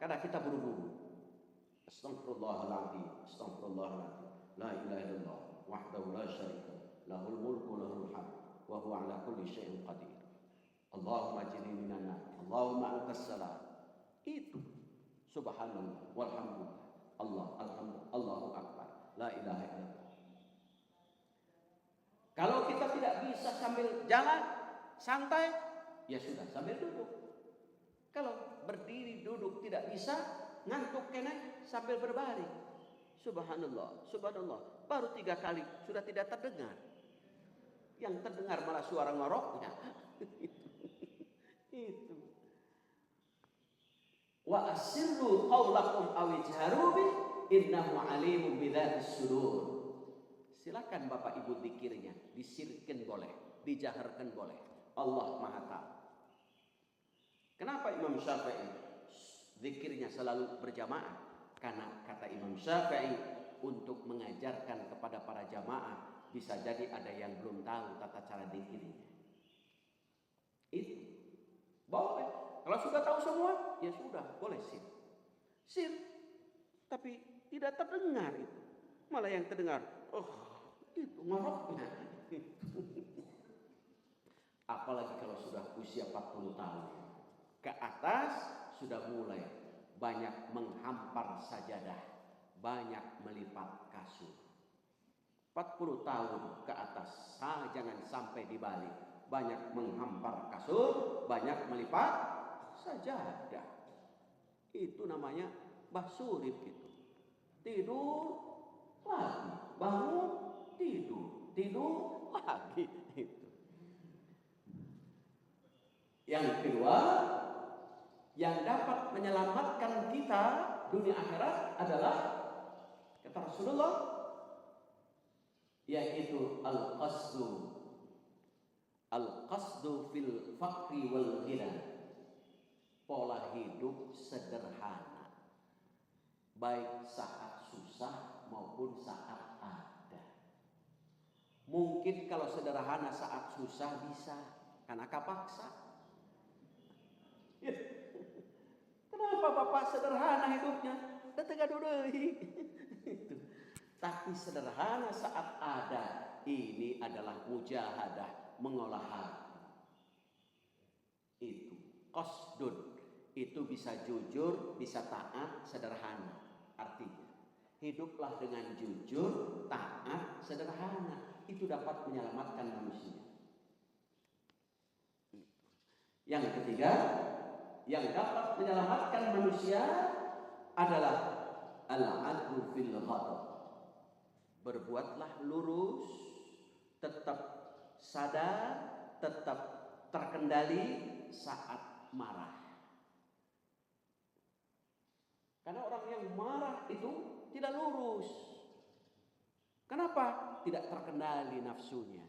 Karena kita buru-buru. Astaghfirullahaladzim, astaghfirullahaladzim. La ilaha illallah, wahdahu la syarika, lahul mulku lahul hamd, wa huwa ala kulli syai'in qadir. Allahumma ajirni minan nar, Allahumma antas salam. Itu subhanallah walhamdulillah, alhamdulillah, Allahu akbar, la ilaha illallah. Kalau kita tidak bisa sambil jalan santai, ya sudah sambil duduk. Kalau berdiri duduk tidak bisa, ngantuk kena sambil berbaring. Subhanallah, subhanallah. Baru 3 kali sudah tidak terdengar. Yang terdengar malah suara ngoroknya. Itu. Wa asirru qaulakum aw ijharu bi innahu alimun bidzatis sudur. Silakan Bapak Ibu zikirnya, disirkan boleh, dijaharkan boleh. Allah Maha tahu. Kenapa Imam Syafi'i zikirnya selalu berjamaah? Karena kata Imam Syafi'i, untuk mengajarkan kepada para jamaah, bisa jadi ada yang belum tahu tata cara zikirnya. Itu boleh. Kalau sudah tahu semua, ya sudah, boleh sir. Sir, tapi tidak terdengar itu. Malah yang terdengar, itu ngoroknya. Apalagi kalau sudah usia 40 tahun. Ke atas sudah mulai banyak menghampar sajadah, banyak melipat kasur. 40 tahun ke atas, jangan sampai dibalik. Banyak menghampar kasur, banyak melipat sajadah. Itu namanya basurip itu. Tidur lagi, bangun tidur lagi itu. Yang kedua, yang dapat menyelamatkan kita dunia akhirat adalah kata Rasulullah, yaitu al-qasdu fil faqri wal ghina. Pola hidup sederhana, baik saat susah maupun saat ada. Mungkin kalau sederhana saat susah bisa, karena kapaksa. Ya. Kenapa Bapak sederhana hidupnya? Tetega dudui. Tapi sederhana saat ada, ini adalah mujahadah, mengolah hati. Itu qasdun. Itu bisa jujur, bisa taat, sederhana. Artinya, hiduplah dengan jujur, taat, sederhana. Itu dapat menyelamatkan manusia. Yang ketiga, yang dapat menyelamatkan manusia adalah al-'adlu fil ghadab. Berbuatlah lurus, tetap sadar, tetap terkendali saat marah. Karena orang yang marah itu tidak lurus. Kenapa? Tidak terkendali nafsunya.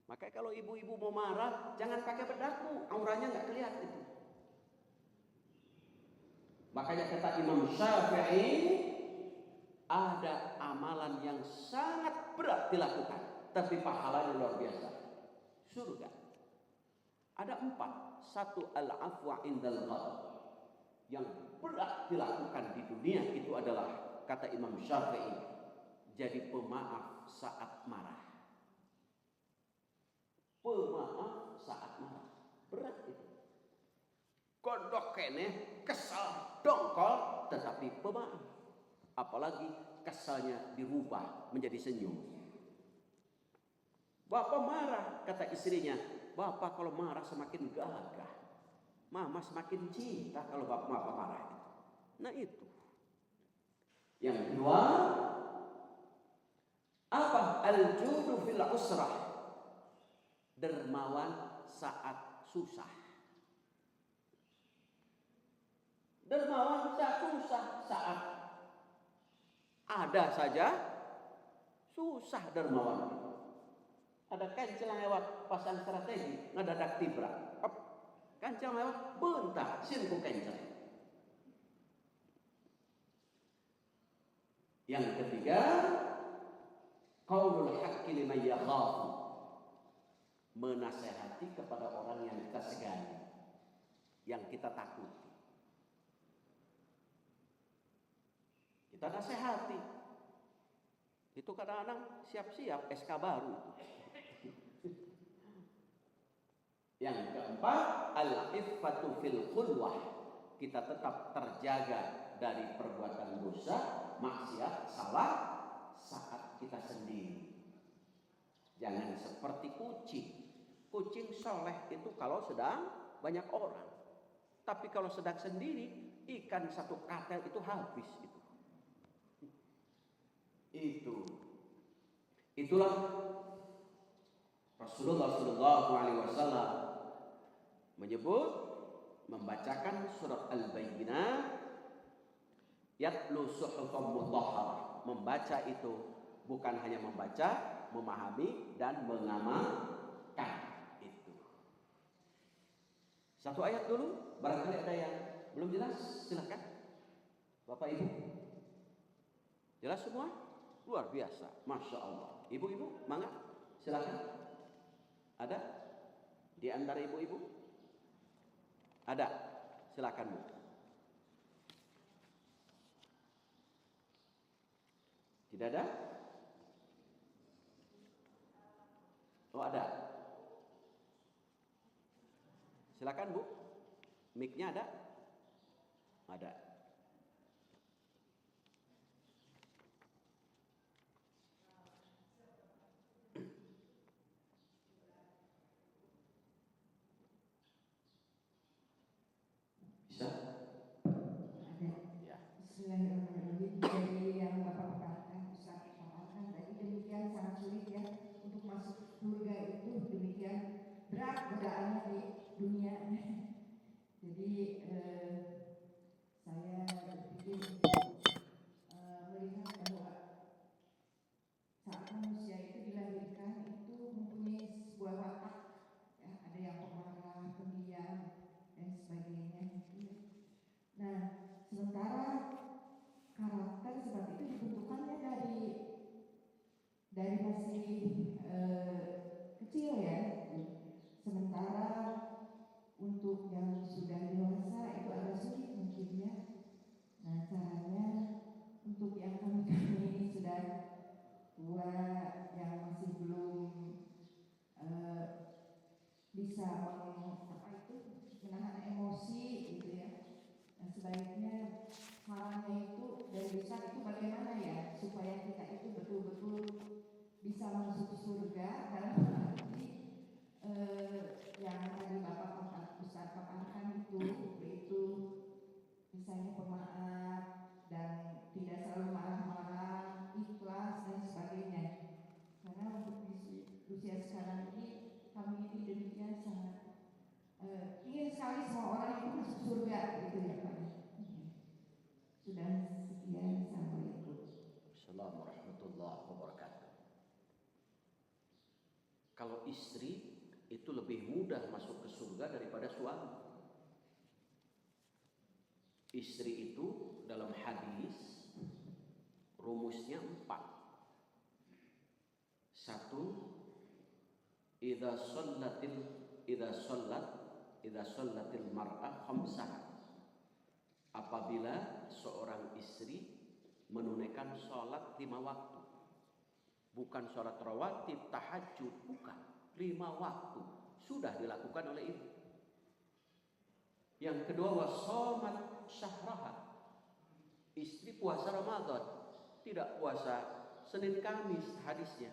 Makanya kalau ibu-ibu mau marah, jangan pakai bedaku, auranya nggak kelihatan itu. Makanya kata Imam Syafi'i, ada amalan yang sangat berat dilakukan, tapi pahalanya luar biasa. Surga. Ada 4. 1, al-afwa indal ghadab. Yang berat dilakukan di dunia itu adalah, kata Imam Syafi'i, jadi pemaaf saat marah. Pemaaf saat marah. Berat itu. Gondok kene, kesal, dongkol, tetapi pemaaf. Apalagi kesalnya dirubah menjadi senyum. Bapak marah, kata istrinya. Bapak kalau marah semakin gagah. Mama semakin cinta kalau bapak marah. Nah itu. Yang kedua, apa? Al-judu fil usrah. Dermawan saat susah. Dermawan saat susah. Saat ada saja susah dermawan. Ada kancil yang lewat pasang strategi, ngedadak tibrak. Kancil lewat, bentar, sirku kancil. Yang ketiga, qaulul haqqi liman yakhafu. Menasehati kepada orang yang kita segani, yang kita takuti. Kita nasehati. Itu kadang-kadang siap-siap SK baru itu. Yang keempat, al-iffatu fil khulwah. Kita tetap terjaga dari perbuatan dosa, maksiat, salah saat kita sendiri. Jangan seperti kucing. Kucing soleh itu kalau sedang banyak orang. Tapi kalau sedang sendiri, ikan satu katel itu habis itu. Itulah Rasulullah SAW menyebut, membacakan surat Al-Bayyinah, yatlu suhufan mutahharah. Membaca itu bukan hanya membaca, memahami dan mengamalkan itu. Satu ayat dulu, barangkali ada yang belum jelas, silakan Bapak Ibu. Jelas semua? Luar biasa, Masya Allah. Ibu-ibu, mangga, silakan. Ada di antara ibu-ibu? Ada, silakan Bu. Tidak ada? Oh ada. Silakan Bu. Mic-nya ada? Ada. Bisa? Ada. Ya. Bismillahirrahmanirrahim. Dari yang Bapak katakan, Ustaz katakan tadi, demikian sangat sulit ya untuk masuk surga itu, demikian berat godaannya di dunia. Jadi saya berpikir melihat bahwa saat manusia itu dilahirkan itu mempunyai sebuah watak, ya, ada yang pemarah, pendiam dan sebagainya. Nah, sementara karakter seperti itu dibentukannya dari masih kecil ya. Sementara untuk yang sudah dewasa itu agak sulit mungkin ya. Nah, caranya untuk yang kami ini sudah tua, yang masih belum bisa menahan emosi gitu ya. Nah, sebaiknya caranya itu dari besar itu bagaimana ya supaya kita itu betul-betul bisa masuk surga dalam arti yang tadi Bapak Ustaz paparkan itu misalnya pemaaf dan tidak selalu marah-marah, ikhlas dan sebagainya. Karena untuk usia sekarang ini kami ini demikian sangat ingin sekali semua orang itu masuk surga gitu ya Pak. Sudah sekian, assalamualaikum. Assalamualaikum warahmatullahi wabarakatuh. Kalau istri itu lebih mudah masuk ke surga daripada suami. Istri itu dalam hadis rumusnya 4. 1, idza shallatil mar'ah khamsah. Apabila seorang istri menunaikan sholat 5 waktu, bukan sholat rawatib, tahajud, bukan, 5 waktu sudah dilakukan oleh ibu. Yang kedua, wasomat syahraha, istri puasa Ramadan, tidak puasa Senin Kamis hadisnya,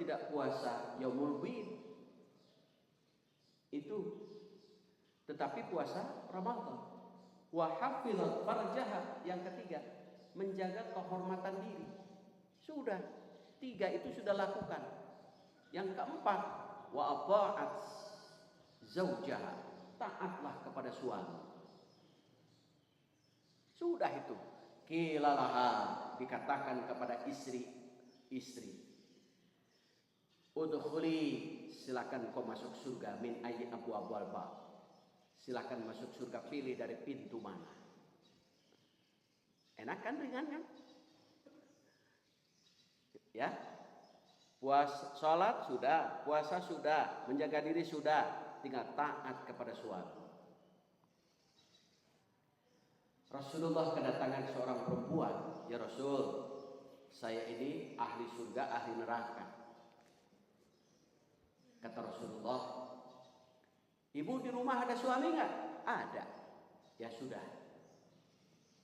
tidak puasa Yaumul Bid itu, tetapi puasa Ramadan. Wa hafizat farjaha, yang ketiga menjaga kehormatan diri. Sudah 3 itu sudah lakukan. Yang keempat, wa ata'at zaujaha, taatlah kepada suami. Sudah itu. Kilalaha, dikatakan kepada istri, udkhuli, silakan kau masuk surga, min ayyi abwabal bab. Silakan masuk surga, pilih dari pintu mana. Enak kan, ringan kan? Ya. Sholat sudah, puasa sudah, menjaga diri sudah, tinggal taat kepada suami. Rasulullah kedatangan seorang perempuan, ya Rasul, saya ini ahli surga, ahli neraka. Kata Rasulullah, Ibu di rumah ada suami nggak? Ada. Ya sudah,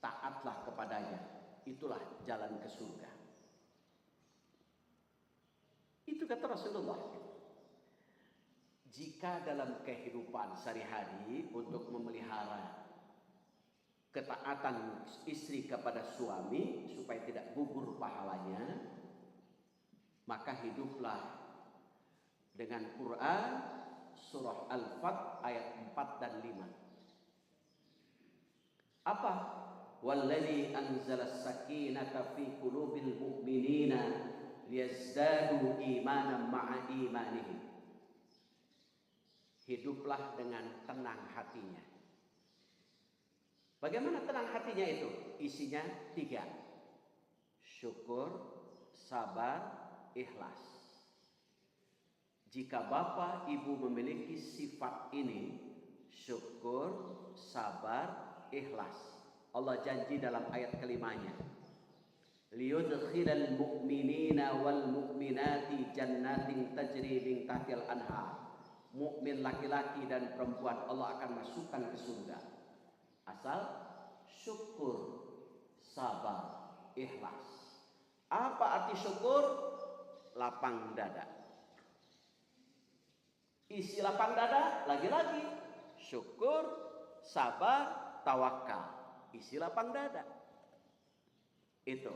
taatlah kepadanya. Itulah jalan ke surga. Itu kata Rasulullah. Jika dalam kehidupan sehari-hari untuk memelihara ketaatan istri kepada suami supaya tidak gugur pahalanya, maka hiduplah dengan Quran surah Al-Fat ayat 4 dan 5. Apa? Walladzi anzalas sakinata fi qulubil mu'minina liyazdadu imanan ma'a imanihim. Hiduplah dengan tenang hatinya. Bagaimana tenang hatinya itu? Isinya 3. Syukur, sabar, ikhlas. Jika bapak ibu memiliki sifat ini, syukur, sabar, ikhlas, Allah janji dalam ayat kelimanya, liyudkhilal mu'minina wal mu'minati jannatin tajri min tahtil anhar. Mukmin laki-laki dan perempuan Allah akan masukkan ke surga asal syukur, sabar, ikhlas. Apa arti syukur? Lapang dada. Isi lapang dada lagi-lagi syukur, sabar, tawakal. Isi lapang dada. Itu.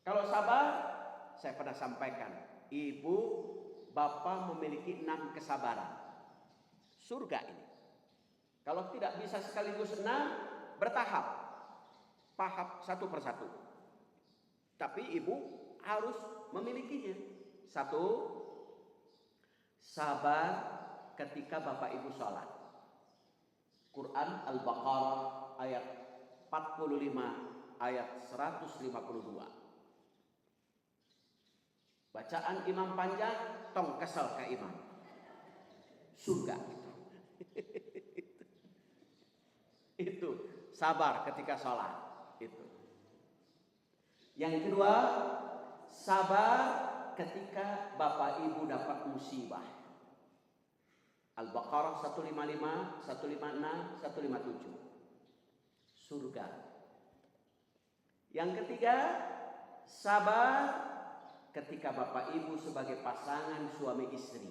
Kalau sabar, saya pernah sampaikan, ibu, bapak memiliki 6 kesabaran. Surga ini. Kalau tidak bisa sekaligus 6, bertahap. Tahap satu persatu. Tapi ibu harus memilikinya. 1, sabar ketika bapak ibu sholat. Quran Al-Baqarah ayat 45 ayat 152. Bacaan imam panjang, tong kesel ke imam. Surga itu. Itu sabar ketika sholat. Itu. Yang kedua, sabar ketika bapak ibu dapat musibah. Al-Baqarah 155, 156, 157. Surga. Yang ketiga, sabar ketika bapak ibu sebagai pasangan suami istri.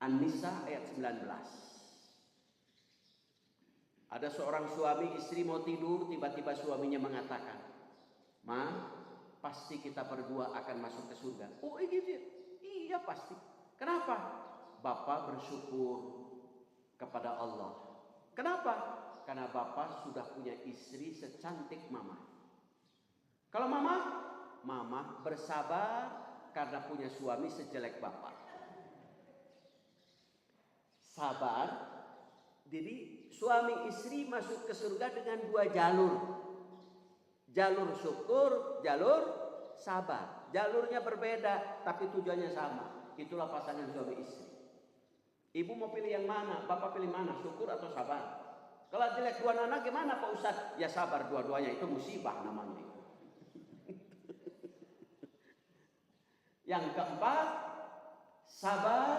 An-Nisa ayat 19. Ada seorang suami istri mau tidur, tiba-tiba suaminya mengatakan, "Ma, pasti kita berdua akan masuk ke surga." Oh iya, iya pasti. Kenapa? Bapak bersyukur kepada Allah. Kenapa? Karena bapak sudah punya istri secantik mama. Kalau mama bersabar karena punya suami sejelek bapak. Sabar. Jadi suami istri masuk ke surga dengan 2 jalur. Jalur syukur, jalur sabar. Jalurnya berbeda tapi tujuannya sama. Itulah pasangan suami istri. Ibu mau pilih yang mana? Bapak pilih mana? Syukur atau sabar? Kalau jelek 2 anak gimana Pak Ustadz? Ya sabar dua-duanya, itu musibah namanya. Yang keempat, sabar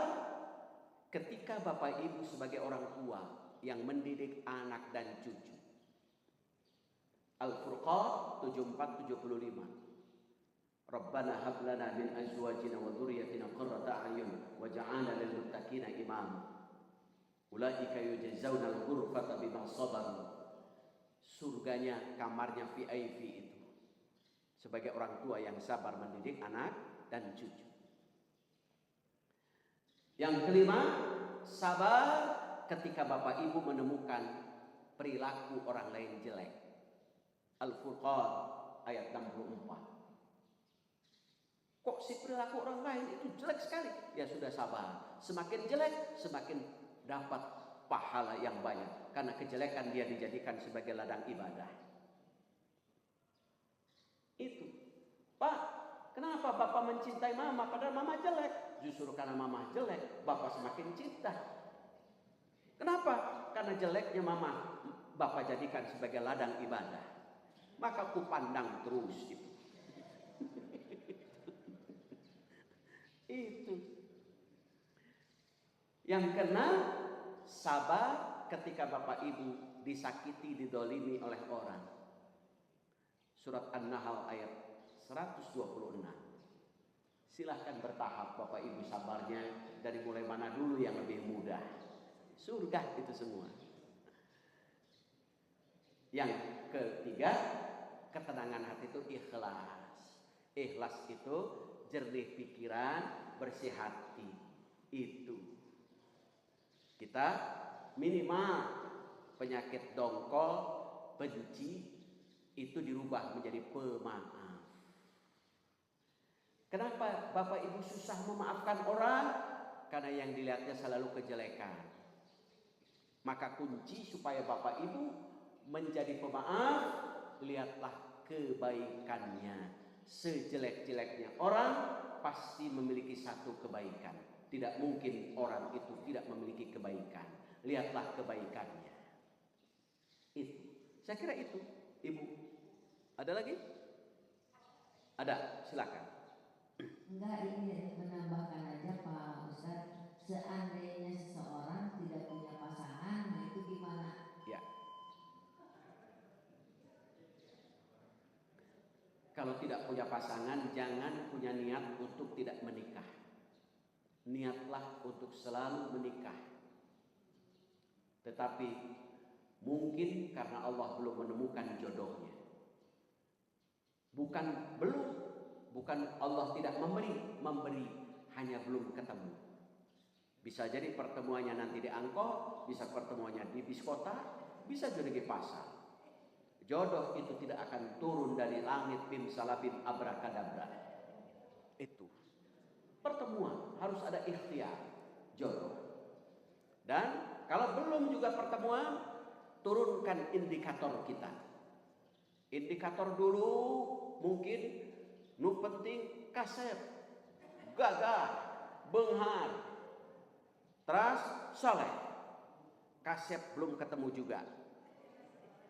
ketika bapak ibu sebagai orang tua yang mendidik anak dan cucu. Al-Furqan 74-75. Rabbana hab lana min azwajina wa dhurriyyatina qurrata a'yun waj'alna lil muttaqina imama. Ulaika yujzauna al-ghurfata bima sabaru. Surganya kamarnya VIP itu. Sebagai orang tua yang sabar mendidik anak dan cucu. Yang kelima, sabar ketika bapak ibu menemukan perilaku orang lain jelek. Al-Furqan ayat 64. Kok si perilaku orang lain itu jelek sekali? Ya sudah sabar. Semakin jelek, semakin dapat pahala yang banyak. Karena kejelekan dia dijadikan sebagai ladang ibadah. Itu. Pak, kenapa bapak mencintai mama padahal mama jelek? Justru karena mama jelek, bapak semakin cinta. Kenapa? Karena jeleknya mama, bapak jadikan sebagai ladang ibadah. Maka ku pandang terus itu. Itu. Yang keenam, sabar ketika bapak ibu disakiti, didolimi oleh orang. Surat An-Nahl ayat 126. Silahkan bertahap bapak ibu sabarnya, dari mulai mana dulu yang lebih mudah. Surga itu semua. Yang ketiga, ketenangan hati itu ikhlas. Ikhlas itu jernih pikiran, bersih hati. Itu kita minimal penyakit dongkol, benci itu dirubah menjadi pemaaf. Kenapa bapak ibu susah memaafkan orang? Karena yang dilihatnya selalu kejelekan. Maka kunci supaya bapak ibu menjadi pemaaf, lihatlah kebaikannya. Sejelek-jeleknya orang pasti memiliki satu kebaikan. Tidak mungkin orang itu tidak memiliki kebaikan. Lihatlah kebaikannya. Itu. Saya kira itu, Ibu. Ada lagi? Ada, silakan. Enggak, ini menambahkan aja Pak Ustadz, seandainya seseorang tidak punya pasangan, nah itu gimana? Ya. Kalau tidak punya pasangan, jangan punya niat untuk tidak menikah. Niatlah untuk selalu menikah. Tetapi mungkin karena Allah belum menemukan jodohnya. Bukan Allah tidak memberi, hanya belum ketemu. Bisa jadi pertemuannya nanti di angkot, bisa pertemuannya di bis kota, bisa juga di pasar. Jodoh itu tidak akan turun dari langit bim salabim abrakadabra. Itu pertemuan, harus ada ikhtiar jodoh. Dan kalau belum juga pertemuan, turunkan indikator kita. Indikator dulu mungkin nu penting kasep, gagah, benghar, terus soleh. Kasep belum ketemu juga,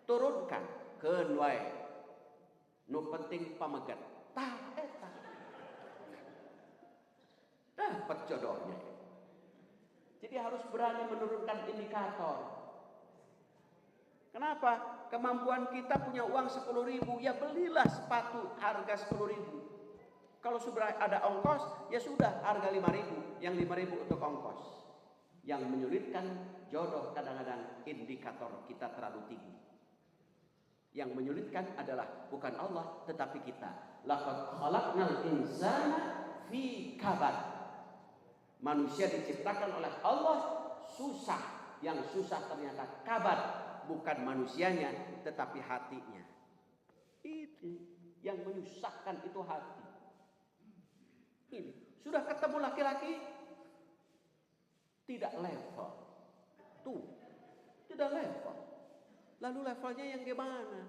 turunkan keun wae. Nu penting pamegat. Tah eta. Dapat jodohnya. Jadi harus berani menurunkan indikator. Kenapa? Kemampuan kita punya uang 10.000, ya belilah sepatu harga 10.000. Kalau sudah ada ongkos, ya sudah harga 5.000, yang 5.000 untuk ongkos. Yang menyulitkan jodoh kadang-kadang indikator kita terlalu tinggi. Yang menyulitkan adalah bukan Allah tetapi kita. Laqad khalaqnal insana fi kabad. Manusia diciptakan oleh Allah susah. Yang susah ternyata kabad, bukan manusianya tetapi hatinya. Itu yang menyusahkan, itu hati. Ini sudah ketemu laki-laki tidak level. Tuh, tidak level. Lalu levelnya yang gimana?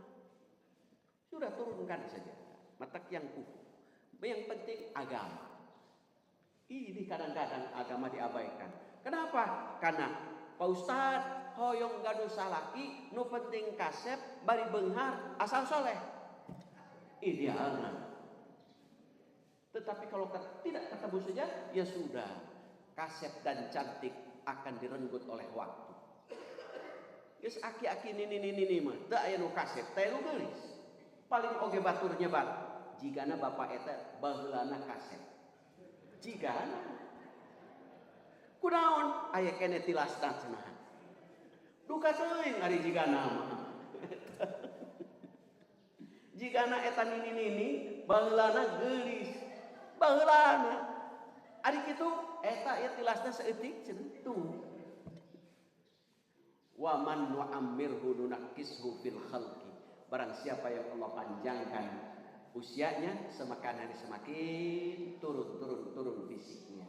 Sudah turunkan saja. Matak yang kuku. Yang penting agama. Ini kadang-kadang agama diabaikan. Kenapa? Karena Pak Ustadz hoyong gaduh salaki, nu penting kasep, bari benghar, asal soleh. Idealnya. Tetapi kalau tidak ketemu saja, ya sudah. Kasep dan cantik akan direnggut oleh waktu. Geus aki-aki nini mah teu aya nu kasep, teh nu geulis. Paling oge batur nyebat. Jigana bapak eta baheulana kasep. Jigana. Kunaon aya kene tilasna cenah. Duka teuing ari jigana mah. Jigana eta nini baheulana geulis. Baheulana. Ari kitu eta ya tilasna saeutik cenah tuh. Wa man nu'ammirhu nunakkishu fil khalqi. Barang siapa yang Allah panjangkan usianya, semakin hari semakin turun fisiknya.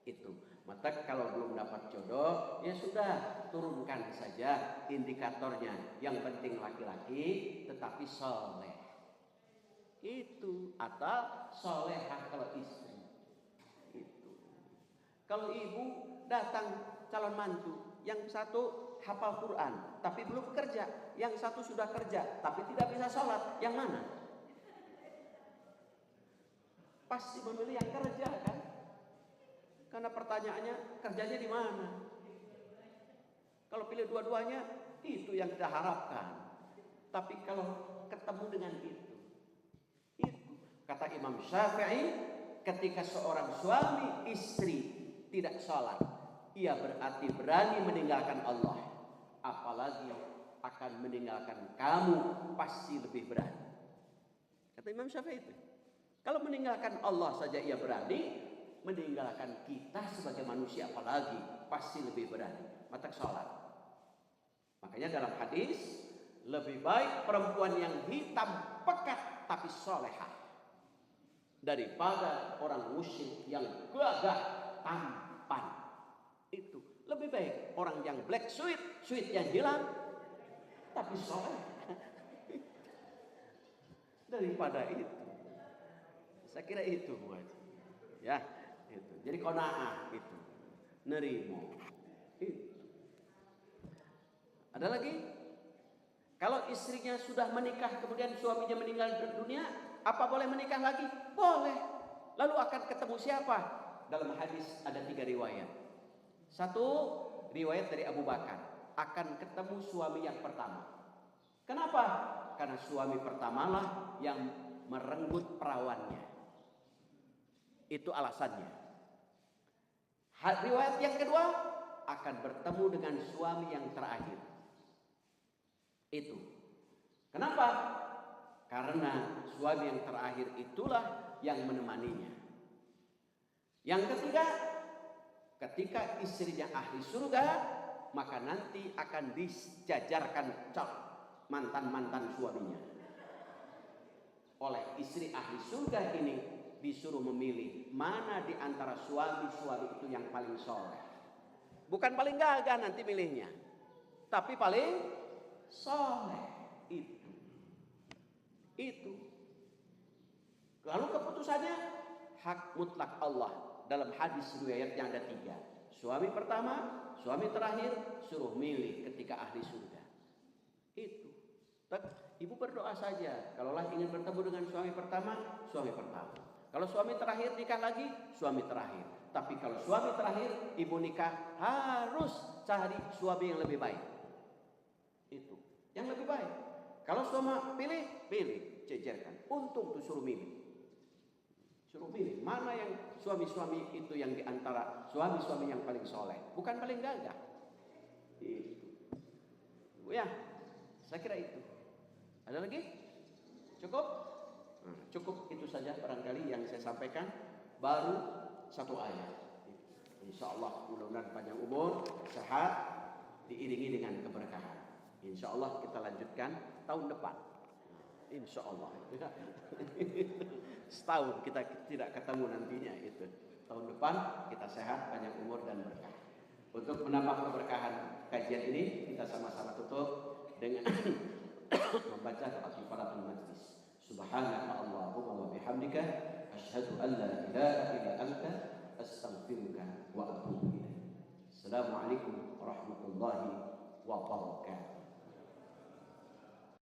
Itu. Maka kalau belum dapat jodoh, ya sudah, turunkan saja indikatornya. Yang penting laki-laki tetapi soleh. Itu. Atau solehah kalau istri. Itu. Kalau ibu datang calon mantu, yang satu hafal Quran tapi belum kerja, yang satu sudah kerja tapi tidak bisa sholat, yang mana? Pasti memilih yang kerja kan? Karena pertanyaannya kerjanya di mana? Kalau pilih dua-duanya, itu yang kita harapkan. Tapi kalau ketemu dengan itu kata Imam Syafi'i, ketika seorang suami istri tidak sholat, ia berarti berani meninggalkan Allah. Apalagi akan meninggalkan kamu, pasti lebih berani. Kata Imam Syafi'i itu. Kalau meninggalkan Allah saja ia berani, meninggalkan kita sebagai manusia apalagi pasti lebih berani. Maka sholat. Makanya dalam hadis, lebih baik perempuan yang hitam pekat tapi solehah daripada orang musyrik yang gagah tampan. Itu lebih baik orang yang black sweet yang hilang tapi soleh daripada itu. Saya kira itu ya, itu. Jadi qanaah itu, nerimo. Itu. Ada lagi? Kalau istrinya sudah menikah kemudian suaminya meninggal dunia, apa boleh menikah lagi? Boleh. Lalu akan ketemu siapa? Dalam hadis ada 3 riwayat. Satu riwayat dari Abu Bakar, akan ketemu suami yang pertama. Kenapa? Karena suami pertamalah yang merenggut perawannya. Itu alasannya. Riwayat yang kedua, akan bertemu dengan suami yang terakhir. Itu. Kenapa? Karena suami yang terakhir itulah yang menemaninya. Yang ketiga, ketika istrinya ahli surga, maka nanti akan dijajarkan mantan-mantan suaminya. Oleh istri ahli surga ini disuruh memilih mana di antara suami-suami itu yang paling soleh. Bukan paling gagah nanti milihnya, tapi paling soleh. Itu. Lalu keputusannya hak mutlak Allah. Dalam hadis riwayat yang ada 3. Suami pertama, suami terakhir, suruh milih ketika ahli surga. Itu. Ibu berdoa saja. Kalaulah ingin bertemu dengan suami pertama, suami pertama. Kalau suami terakhir nikah lagi, suami terakhir. Tapi kalau suami terakhir, ibu nikah harus cari suami yang lebih baik. Itu. Yang lebih baik. Kalau suami pilih, jejerkan. Untung tuh suruh milih. Suruh pilih mana yang suami-suami itu yang diantara suami-suami yang paling soleh, bukan paling gagah. Itu. Ya, saya kira itu. Ada lagi? Cukup? Cukup itu saja barangkali yang saya sampaikan. Baru 1 ayat. Insya Allah mudah-mudahan panjang umur, sehat, diiringi dengan keberkahan. Insya Allah kita lanjutkan tahun depan. Insya Allah. Setahun kita tidak ketemu nantinya itu. Tahun depan kita sehat, panjang umur dan berkah. Untuk menambah keberkahan kajian ini, kita sama-sama tutup dengan membaca doa kifaratul majlis. Subhanaka Allahumma wa bihamdika asyhadu an la ilaha illa anta astaghfiruka wa atubu ilaik. Assalamualaikum warahmatullahi wabarakatuh.